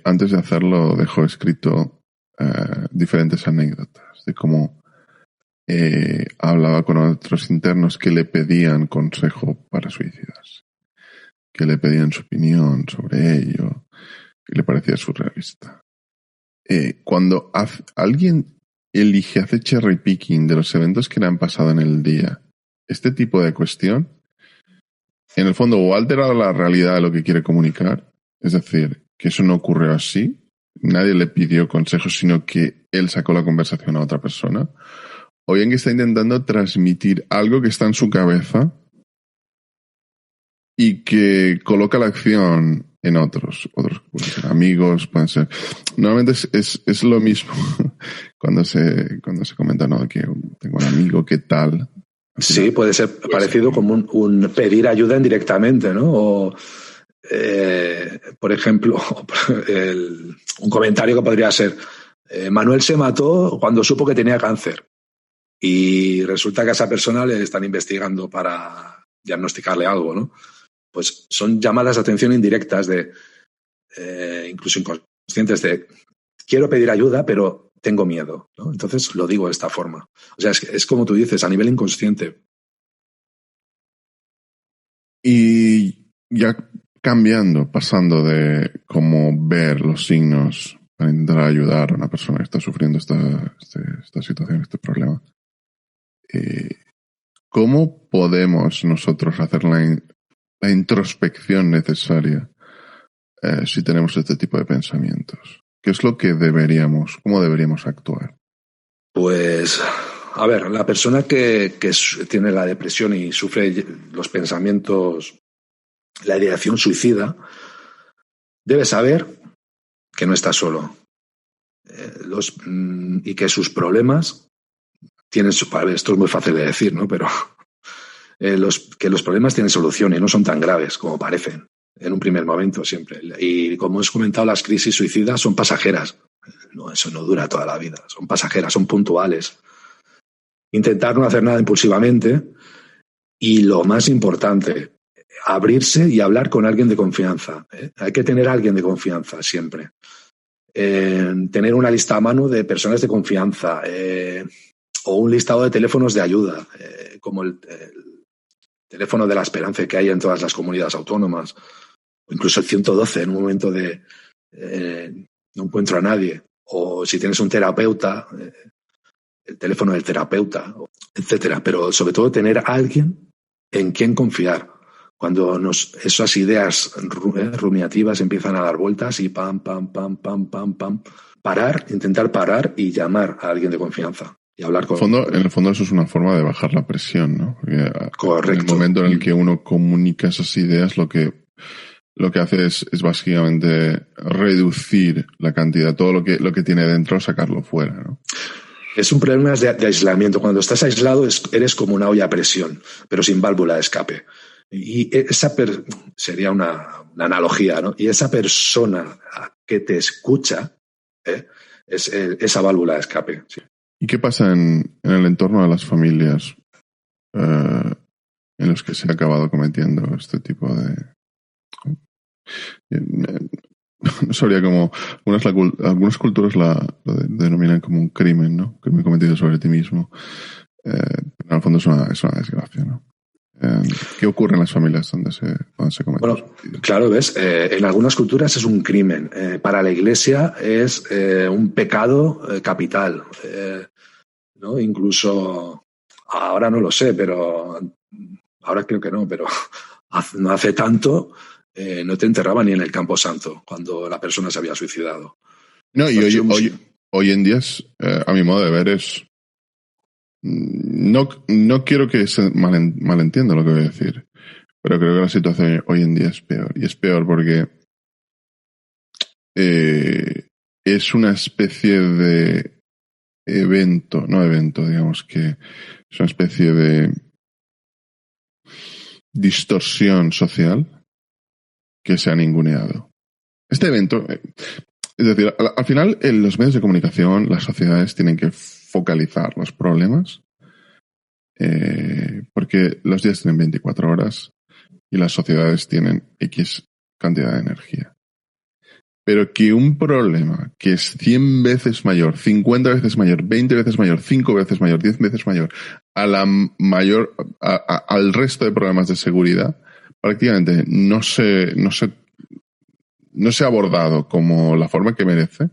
Antes de hacerlo dejó escrito diferentes anécdotas de cómo hablaba con otros internos que le pedían consejo para suicidarse, que le pedían su opinión sobre ello y le parecía surrealista. Cuando alguien elige hacer cherry picking de los eventos que le han pasado en el día, este tipo de cuestión, en el fondo, o altera la realidad de lo que quiere comunicar, es decir, que eso no ocurrió así, nadie le pidió consejos, sino que él sacó la conversación a otra persona, o bien que está intentando transmitir algo que está en su cabeza y que coloca la acción en otros pueden ser amigos, pueden ser... Normalmente es lo mismo cuando se comenta, ¿no?, que tengo un amigo, ¿qué tal? Sí, puede ser parecido como un pedir ayuda indirectamente, ¿no? O, por ejemplo, un comentario que podría ser, Manuel se mató cuando supo que tenía cáncer y resulta que a esa persona le están investigando para diagnosticarle algo, ¿no? Pues son llamadas de atención indirectas, incluso inconscientes, de quiero pedir ayuda, pero tengo miedo, ¿no? Entonces lo digo de esta forma. O sea, es como tú dices, a nivel inconsciente. Y ya cambiando, pasando de cómo ver los signos para intentar ayudar a una persona que está sufriendo esta situación, este problema, ¿cómo podemos nosotros hacer la introspección necesaria si tenemos este tipo de pensamientos? ¿Qué es lo que cómo deberíamos actuar? Pues, a ver, la persona que tiene la depresión y sufre los pensamientos, la ideación suicida, debe saber que no está solo y que sus problemas tienen esto es muy fácil de decir, ¿no? Pero que los problemas tienen solución y no son tan graves como parecen en un primer momento siempre. Y como os he comentado, las crisis suicidas son pasajeras. No, eso no dura toda la vida. Son pasajeras, son puntuales. Intentar no hacer nada impulsivamente y, lo más importante, abrirse y hablar con alguien de confianza. Hay que tener a alguien de confianza siempre. Tener una lista a mano de personas de confianza o un listado de teléfonos de ayuda, como el teléfono de la esperanza que hay en todas las comunidades autónomas, o incluso el 112 en un momento de no encuentro a nadie, o si tienes un terapeuta, el teléfono del terapeuta, etcétera. Pero sobre todo tener a alguien en quien confiar. Cuando esas ideas rumiativas empiezan a dar vueltas y pam, intentar parar y llamar a alguien de confianza. Y hablar con... En el fondo eso es una forma de bajar la presión, ¿no? Porque correcto. En el momento en el que uno comunica esas ideas, lo que hace es básicamente reducir la cantidad, todo lo que tiene dentro, sacarlo fuera, ¿no? Es un problema de aislamiento. Cuando estás aislado eres como una olla a presión, pero sin válvula de escape. Y sería una analogía, ¿no? Y esa persona que te escucha es esa válvula de escape. Sí. ¿Y qué pasa en el entorno de las familias en los que se ha acabado cometiendo este tipo de... No sabría cómo... Algunas culturas lo denominan como un crimen, ¿no? Crimen cometido sobre ti mismo. Pero en el fondo es una desgracia, ¿no? ¿Qué ocurre en las familias donde se comete? Bueno, claro, ves, en algunas culturas es un crimen. Para la Iglesia es un pecado capital. ¿No? Incluso ahora no lo sé, pero ahora creo que no, pero no hace tanto no te enterraban ni en el Campo Santo cuando la persona se había suicidado. No, y hoy en día, a mi modo de ver, es... No quiero que se malentienda lo que voy a decir, pero creo que la situación hoy en día es peor. Y es peor porque es una especie de digamos que es una especie de distorsión social que se ha ninguneado. Este evento, es decir, al final en los medios de comunicación, las sociedades tienen que focalizar los problemas porque los días tienen 24 horas y las sociedades tienen X cantidad de energía. Pero que un problema que es 100 veces mayor, 50 veces mayor, 20 veces mayor, 5 veces mayor, 10 veces mayor, al resto de problemas de seguridad, prácticamente no se ha abordado como la forma que merece.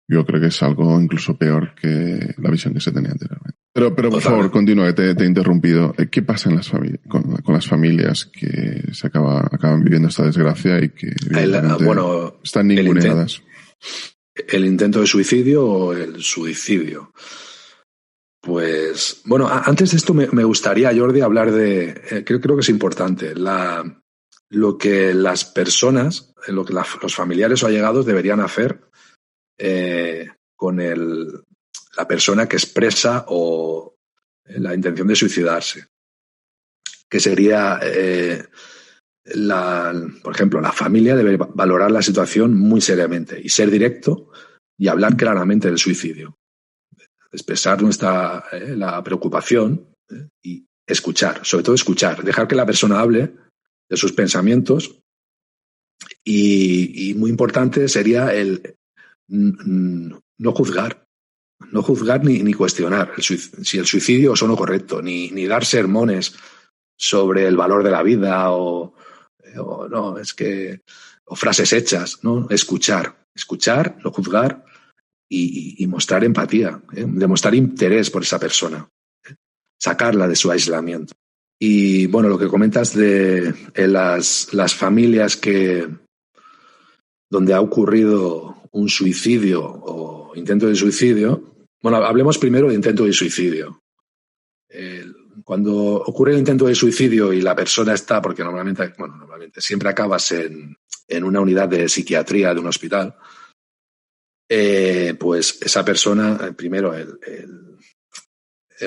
Yo creo que es algo incluso peor que la visión que se tenía anteriormente. Pero por favor, continúa, te he interrumpido. ¿Qué pasa en las con las familias que se acaban viviendo esta desgracia y que están ninguneadas? ¿El intento de suicidio o el suicidio? Pues, bueno, antes de esto me gustaría, Jordi, hablar de... creo que es importante. Lo que las personas, lo que los familiares o allegados deberían hacer con la persona que expresa o la intención de suicidarse, que sería, por ejemplo, la familia debe valorar la situación muy seriamente y ser directo y hablar claramente del suicidio, expresar la preocupación y escuchar, sobre todo escuchar, dejar que la persona hable de sus pensamientos y muy importante sería el no juzgar ni cuestionar si el suicidio es o no correcto, ni dar sermones sobre el valor de la vida o frases hechas, ¿no? Escuchar, no juzgar y mostrar empatía, demostrar interés por esa persona, sacarla de su aislamiento. Y bueno, lo que comentas de las familias donde ha ocurrido un suicidio o intento de suicidio. Bueno, hablemos primero de intento de suicidio. Cuando ocurre el intento de suicidio y la persona está, porque normalmente siempre acabas en una unidad de psiquiatría de un hospital, pues esa persona, primero, el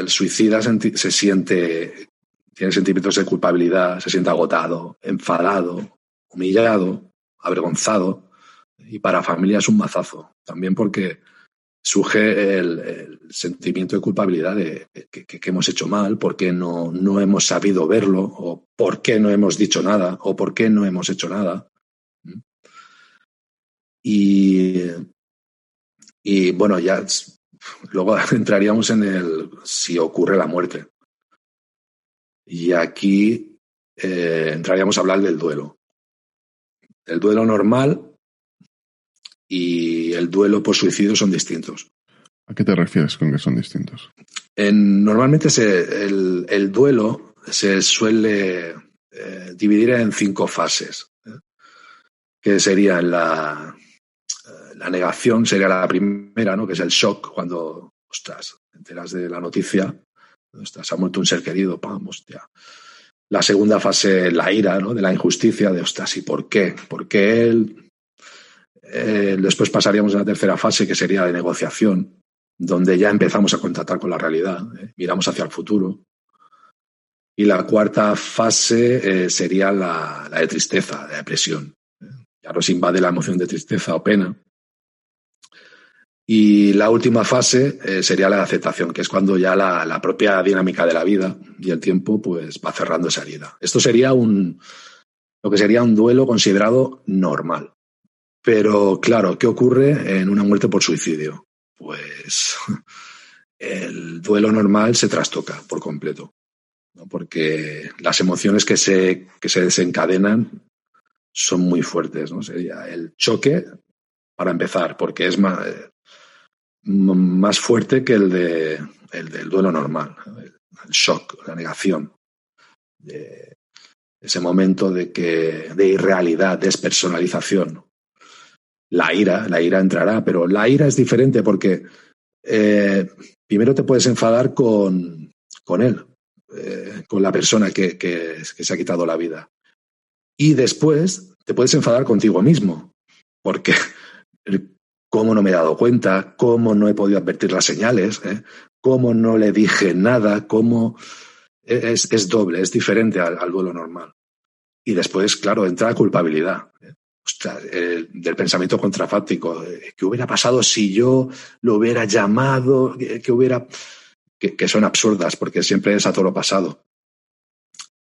suicida tiene sentimientos de culpabilidad, se siente agotado, enfadado, humillado, avergonzado. Y para la familia es un mazazo, también porque surge el sentimiento de culpabilidad de que hemos hecho mal, por qué no hemos sabido verlo, o por qué no hemos dicho nada, o por qué no hemos hecho nada. Y bueno, ya luego entraríamos en si ocurre la muerte. Y aquí entraríamos a hablar del duelo. El duelo normal y el duelo por suicidio son distintos. ¿A qué te refieres con que son distintos? Normalmente el duelo se suele dividir en 5 fases, que serían la negación, sería la primera, ¿no? Que es el shock, cuando te enteras de la noticia, se ha muerto un ser querido, ¡pam! Hostia. La segunda fase, la ira, ¿no? De la injusticia, de ostras, ¿y por qué? ¿Por qué él? Después pasaríamos a la tercera fase, que sería de negociación, donde ya empezamos a contactar con la realidad, miramos hacia el futuro. Y la cuarta fase sería la de tristeza, de depresión. Ya nos invade la emoción de tristeza o pena. Y la última fase sería la de aceptación, que es cuando ya la propia dinámica de la vida y el tiempo pues va cerrando esa herida. Esto sería lo que sería un duelo considerado normal. Pero claro, ¿qué ocurre en una muerte por suicidio? Pues el duelo normal se trastoca por completo, ¿no? Porque las emociones que se desencadenan son muy fuertes, ¿no? Sería el choque, para empezar, porque es más fuerte que el del duelo normal, ¿no? El shock, la negación, de ese momento de irrealidad, despersonalización. La ira entrará, pero la ira es diferente porque primero te puedes enfadar con él, con la persona que se ha quitado la vida. Y después te puedes enfadar contigo mismo, porque cómo no me he dado cuenta, cómo no he podido advertir las señales, cómo no le dije nada, cómo es doble, es diferente al duelo normal. Y después, claro, entra la culpabilidad. Ostras, del pensamiento contrafáctico. ¿Qué hubiera pasado si yo lo hubiera llamado? Que son absurdas, porque siempre es a todo lo pasado.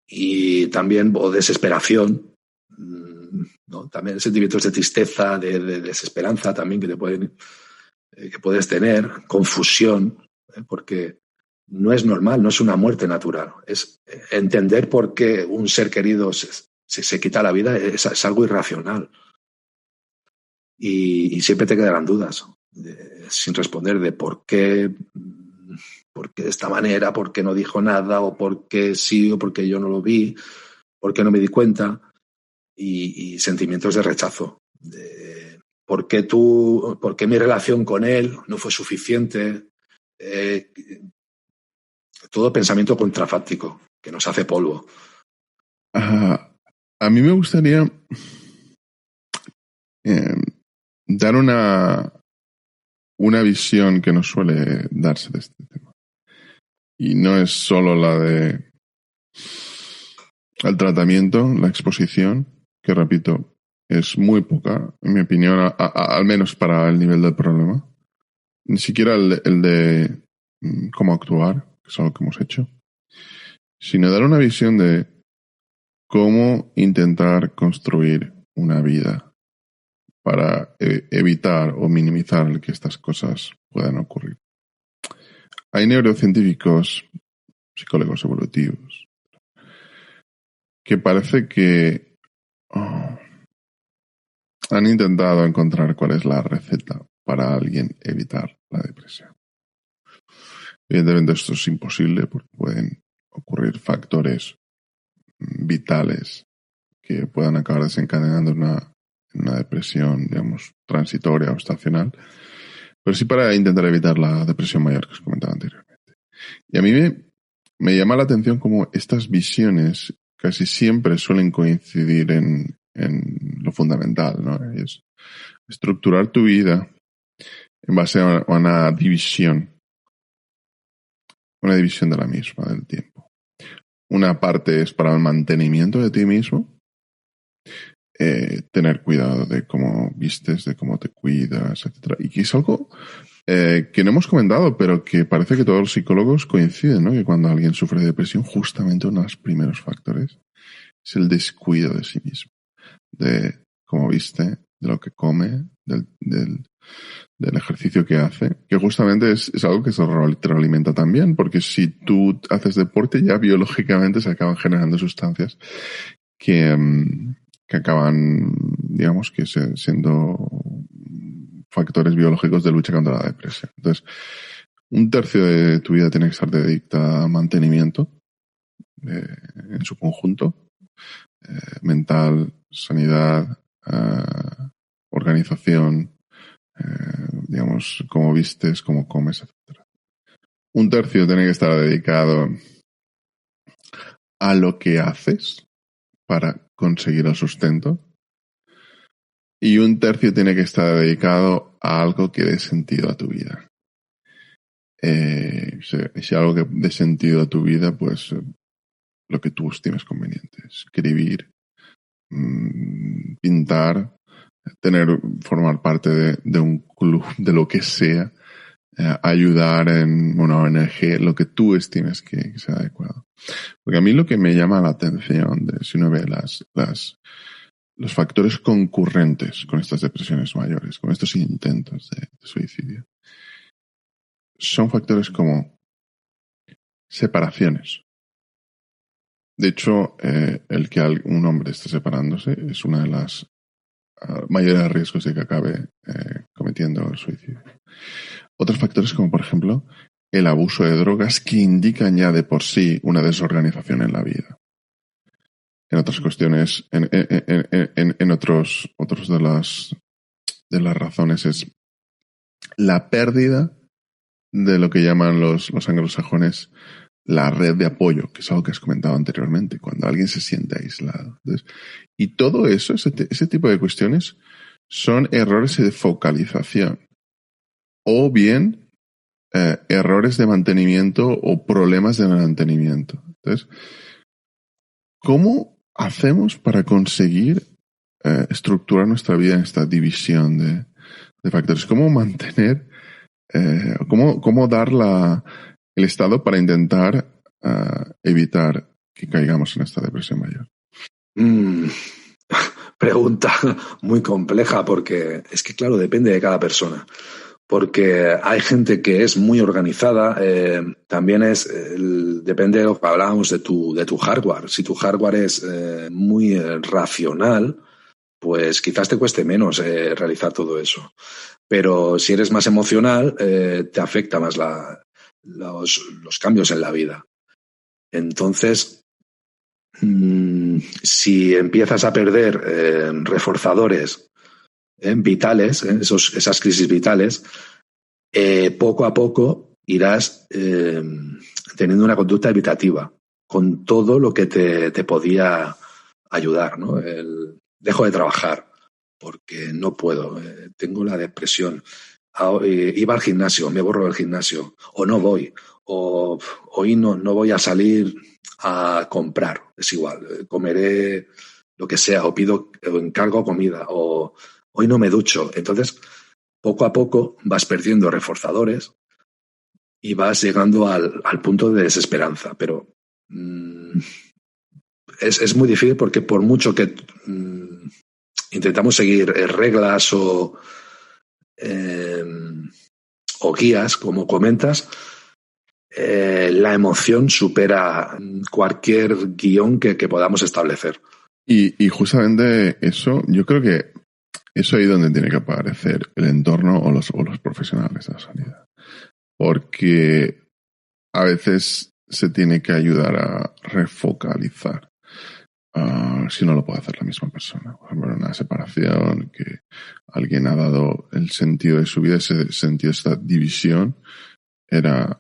Y también, o desesperación, ¿no? También sentimientos de tristeza, de desesperanza también que puedes tener, confusión, porque no es normal, no es una muerte natural. Es entender por qué un ser querido se quita la vida, es algo irracional. Y siempre te quedarán dudas sin responder de por qué de esta manera, por qué no dijo nada, o por qué sí, o por qué yo no lo vi, por qué no me di cuenta, y sentimientos de rechazo. ¿Por qué mi relación con él no fue suficiente? Todo pensamiento contrafáctico que nos hace polvo. A mí me gustaría dar una visión que no suele darse de este tema. Y no es solo la de el tratamiento, la exposición, que repito, es muy poca, en mi opinión, al menos para el nivel del problema. Ni siquiera el de cómo actuar, que es algo que hemos hecho, sino dar una visión de cómo intentar construir una vida para evitar o minimizar que estas cosas puedan ocurrir. Hay neurocientíficos, psicólogos evolutivos, que parece que han intentado encontrar cuál es la receta para alguien evitar la depresión. Evidentemente esto es imposible porque pueden ocurrir factores vitales que puedan acabar desencadenando una depresión, digamos, transitoria o estacional, pero sí para intentar evitar la depresión mayor que os comentaba anteriormente. Y a mí me llama la atención cómo estas visiones casi siempre suelen coincidir en lo fundamental, ¿no? Es estructurar tu vida en base a una división de la misma, del tiempo. Una parte es para el mantenimiento de ti mismo, tener cuidado de cómo vistes, de cómo te cuidas, etc. Y que es algo que no hemos comentado, pero que parece que todos los psicólogos coinciden, ¿no? Que cuando alguien sufre de depresión, justamente uno de los primeros factores es el descuido de sí mismo, de cómo viste, de lo que come, del ejercicio que hace, que justamente es algo que se retroalimenta también, porque si tú haces deporte, ya biológicamente se acaban generando sustancias que acaban, digamos, que siendo factores biológicos de lucha contra la depresión. Entonces, 1/3 de tu vida tiene que estar dedicada a mantenimiento en su conjunto, mental, sanidad, organización, digamos, cómo vistes, cómo comes, etc. 1/3 tiene que estar dedicado a lo que haces para conseguir el sustento. Y 1/3 tiene que estar dedicado a algo que dé sentido a tu vida. Si algo que dé sentido a tu vida, pues lo que tú estimes conveniente. Escribir, pintar, formar parte de un club, de lo que sea, ayudar en una ONG, lo que tú estimes que sea adecuado. Porque a mí lo que me llama la atención, si uno ve los factores concurrentes con estas depresiones mayores, con estos intentos de suicidio, son factores como separaciones. De hecho, el que un hombre esté separándose es una de las mayores riesgos de que acabe cometiendo el suicidio. Otros factores como, por ejemplo, el abuso de drogas, que indican ya de por sí una desorganización en la vida. En otras cuestiones, en otros de las razones es la pérdida de lo que llaman los anglosajones la red de apoyo, que es algo que has comentado anteriormente, cuando alguien se siente aislado. Entonces, y todo eso, ese tipo de cuestiones, son errores de focalización o bien errores de mantenimiento o problemas de mantenimiento. Entonces, ¿cómo hacemos para conseguir estructurar nuestra vida en esta división de factores? ¿Cómo mantener, cómo dar el estado para intentar evitar que caigamos en esta depresión mayor? Pregunta muy compleja, porque es que, claro, depende de cada persona. Porque hay gente que es muy organizada, también depende de lo que hablábamos de tu hardware. Si tu hardware es muy racional, pues quizás te cueste menos realizar todo eso. Pero si eres más emocional, te afecta más los cambios en la vida. Entonces, si empiezas a perder reforzadores vitales, esas crisis vitales, poco a poco irás teniendo una conducta evitativa con todo lo que te podía ayudar, ¿no? Dejo de trabajar porque no puedo, tengo la depresión. Iba al gimnasio, me borro del gimnasio, o no voy, o hoy no voy a salir a comprar, es igual, comeré lo que sea, o encargo comida, o hoy no me ducho. Entonces, poco a poco vas perdiendo reforzadores y vas llegando al punto de desesperanza. Pero es muy difícil, porque por mucho que intentamos seguir reglas o guías, como comentas, la emoción supera cualquier guión que podamos establecer. Y justamente eso, yo creo que es ahí donde tiene que aparecer el entorno o los profesionales de la sanidad. Porque a veces se tiene que ayudar a refocalizar. Si no lo puede hacer la misma persona. Por ejemplo, una separación, que alguien ha dado el sentido de su vida, ese sentido, esta división, era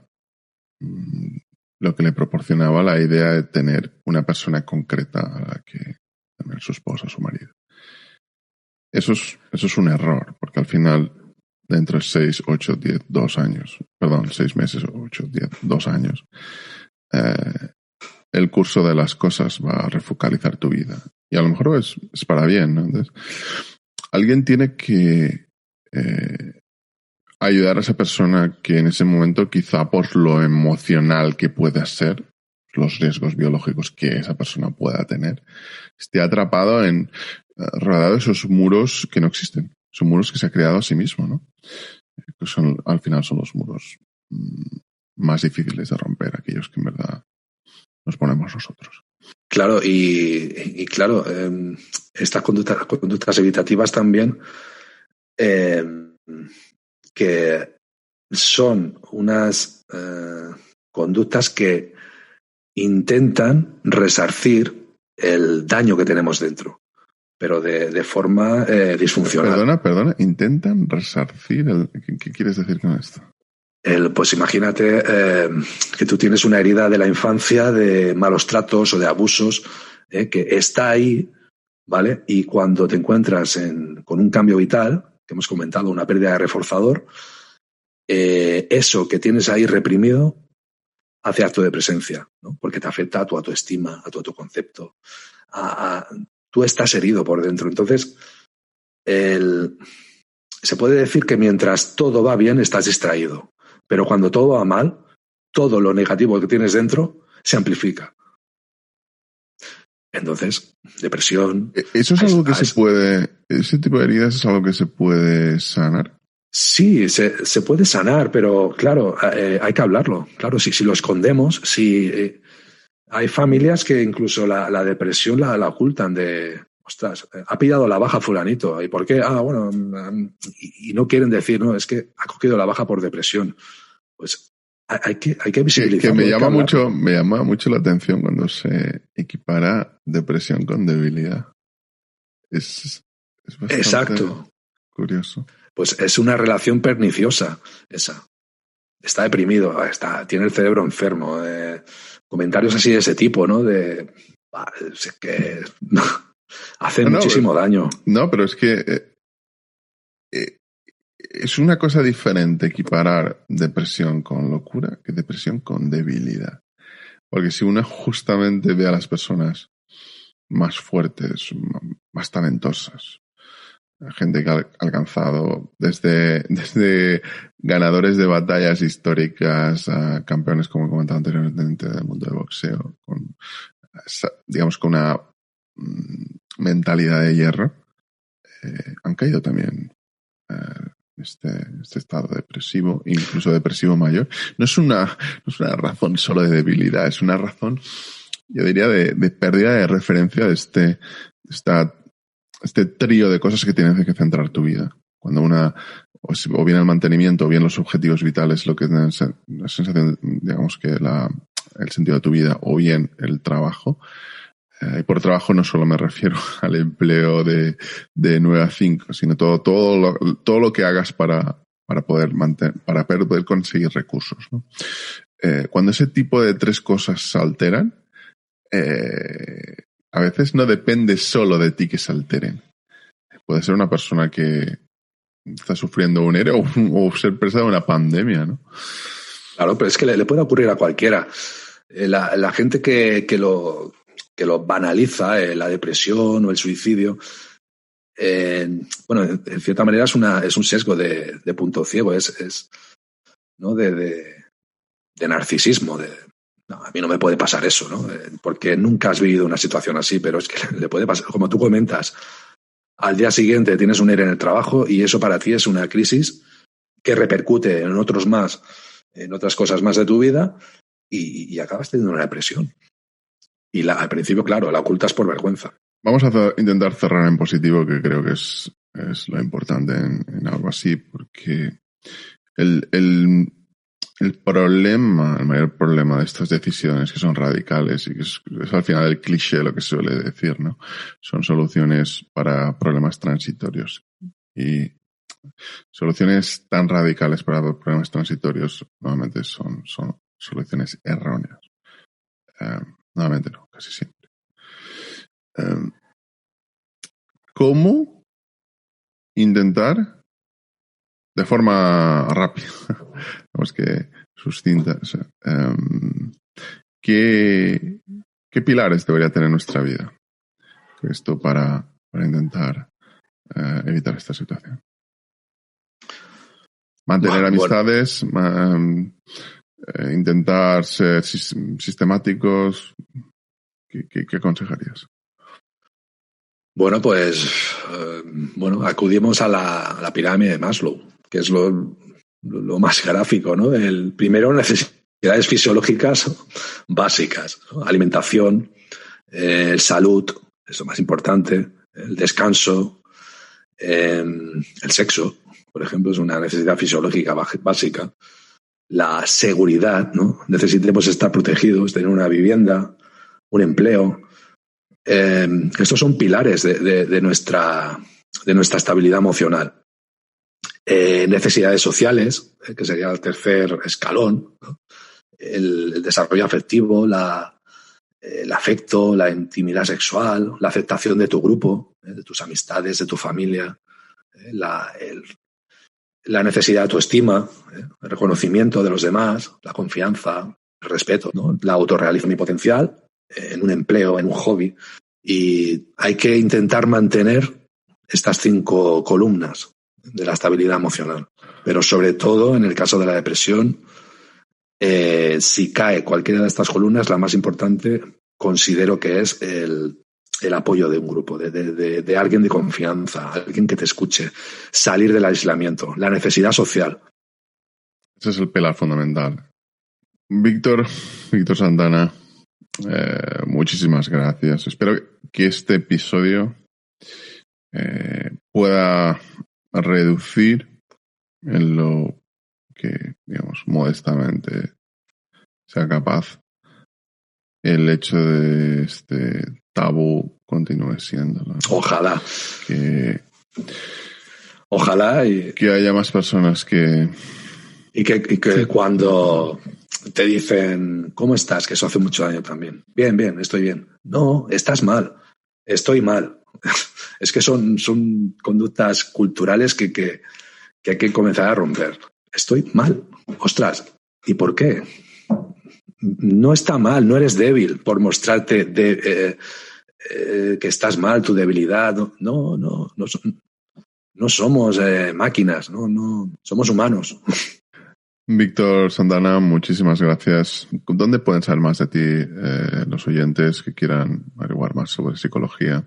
lo que le proporcionaba la idea de tener una persona concreta a la que tener su esposa, su marido. Eso es un error, porque al final, dentro de 6, 8, 10, 2 años, 6 meses, 8, 10, 2 años, el curso de las cosas va a refocalizar tu vida. Y a lo mejor es para bien, ¿no? Entonces, alguien tiene que ayudar a esa persona que en ese momento, quizá por lo emocional que pueda ser, los riesgos biológicos que esa persona pueda tener, esté atrapado rodeado de esos muros que no existen. Son muros que se ha creado a sí mismo, ¿no? Que al final son los muros más difíciles de romper, aquellos que en verdad nos ponemos nosotros. Claro, y claro, estas conductas evitativas también, que son unas conductas que intentan resarcir el daño que tenemos dentro, pero de forma disfuncional. Perdona, intentan resarcir ¿Qué quieres decir con esto? Pues imagínate que tú tienes una herida de la infancia, de malos tratos o de abusos, que está ahí, ¿vale? Y cuando te encuentras con un cambio vital, que hemos comentado, una pérdida de reforzador, eso que tienes ahí reprimido hace acto de presencia, ¿no? Porque te afecta a tu autoestima, a tu autoconcepto. Tú estás herido por dentro. Entonces, se puede decir que mientras todo va bien, estás distraído. Pero cuando todo va mal, todo lo negativo que tienes dentro se amplifica. Entonces, depresión... ¿Eso es algo que se puede... ese tipo de heridas es algo que se puede sanar? Sí, se puede sanar, pero claro, hay que hablarlo. Claro, si lo escondemos, hay familias que incluso la depresión la ocultan de... Ostras, ha pillado la baja fulanito. ¿Y por qué? Bueno, y no quieren decir, no, es que ha cogido la baja por depresión. Pues hay que visibilizarlo. Que me llama mucho la atención cuando se equipara depresión con debilidad. Es bastante exacto. Curioso. Pues es una relación perniciosa esa. Está deprimido, tiene el cerebro enfermo. Comentarios así de ese tipo, ¿no? Es que hacen muchísimo daño. No, pero es que es una cosa diferente equiparar depresión con locura que depresión con debilidad. Porque si uno justamente ve a las personas más fuertes, más talentosas, gente que ha alcanzado desde ganadores de batallas históricas a campeones, como he comentado anteriormente, del mundo del boxeo, con una mentalidad de hierro, han caído también este estado depresivo, incluso depresivo mayor. No es una razón solo de debilidad, es una razón, yo diría, de pérdida de referencia de este trío de cosas que tienes que centrar tu vida. Cuando o bien el mantenimiento o bien los objetivos vitales, lo que es la sensación, digamos que el sentido de tu vida, o bien el trabajo. Y por trabajo no solo me refiero al empleo de 9 a 5, sino todo lo que hagas para poder conseguir recursos, ¿no? Cuando ese tipo de tres cosas se alteran, a veces no depende solo de ti que se alteren. Puede ser una persona que está sufriendo un ERE o ser presa de una pandemia, ¿no? Claro, pero es que le puede ocurrir a cualquiera. La gente que lo banaliza, la depresión o el suicidio, bueno, en cierta manera es un sesgo de punto ciego, ¿no? de narcisismo, no, a mí no me puede pasar eso, ¿no? Porque nunca has vivido una situación así, pero es que le puede pasar, como tú comentas, al día siguiente tienes un ERE en el trabajo y eso para ti es una crisis que repercute en otras cosas más de tu vida y acabas teniendo una depresión. Y al principio, claro, la ocultas por vergüenza. Vamos a intentar cerrar en positivo, que creo que es lo importante en algo así, porque el mayor problema de estas decisiones que son radicales y que es al final el cliché lo que se suele decir, ¿no? Son soluciones para problemas transitorios. Y soluciones tan radicales para problemas transitorios normalmente son soluciones erróneas. Normalmente no, casi siempre. ¿Cómo intentar de forma rápida, digamos que sucinta, o sea, ¿qué pilares debería tener nuestra vida? Esto para intentar evitar esta situación. Mantener amistades, intentar ser sistemáticos. ¿Qué aconsejarías? Bueno, pues acudimos a la pirámide de Maslow, que es lo más gráfico, ¿no? El primero, necesidades fisiológicas básicas, ¿no? Alimentación, salud, eso más importante, el descanso, el sexo, por ejemplo, es una necesidad fisiológica básica. La seguridad, ¿no? Necesitemos estar protegidos, tener una vivienda, un empleo. Estos son pilares de nuestra estabilidad emocional. Necesidades sociales, que sería el tercer escalón, ¿no? El desarrollo afectivo, el afecto, la intimidad sexual, la aceptación de tu grupo, de tus amistades, de tu familia, la necesidad de autoestima, el reconocimiento de los demás, la confianza, el respeto, ¿no? La autorrealización de mi potencial en un empleo, en un hobby. Y hay que intentar mantener estas 5 columnas de la estabilidad emocional. Pero sobre todo, en el caso de la depresión, si cae cualquiera de estas columnas, la más importante considero que es el apoyo de un grupo, de alguien de confianza, alguien que te escuche, salir del aislamiento, la necesidad social. Ese es el pilar fundamental. Víctor Santana, muchísimas gracias. Espero que este episodio pueda reducir en lo que, digamos, modestamente sea capaz el hecho de este tabú continúe siendo, ¿no? Ojalá. Que haya más personas que... Y que cuando te dicen, ¿cómo estás? Que eso hace mucho daño también. Bien, estoy bien. No, estás mal. Estoy mal. Es que son conductas culturales que hay que comenzar a romper. Estoy mal. Ostras, ¿y por qué? No está mal, no eres débil por mostrarte que estás mal, tu debilidad. No somos máquinas, no somos humanos. Víctor Santana, muchísimas gracias. ¿Dónde pueden saber más de ti los oyentes que quieran averiguar más sobre psicología?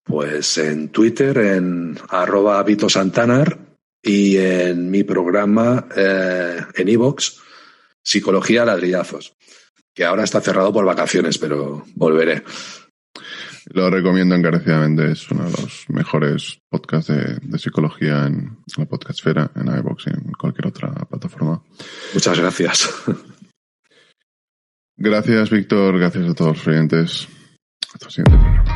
Pues en Twitter, en @VitoSantanar, y en mi programa en iVoox, Psicología Ladrillazos, que ahora está cerrado por vacaciones, pero volveré. Lo recomiendo encarecidamente, es uno de los mejores podcasts de psicología en la podcastfera, en iVoox y en cualquier otra plataforma. Muchas gracias. Gracias, Víctor, gracias a todos los oyentes. Hasta el siguiente programa.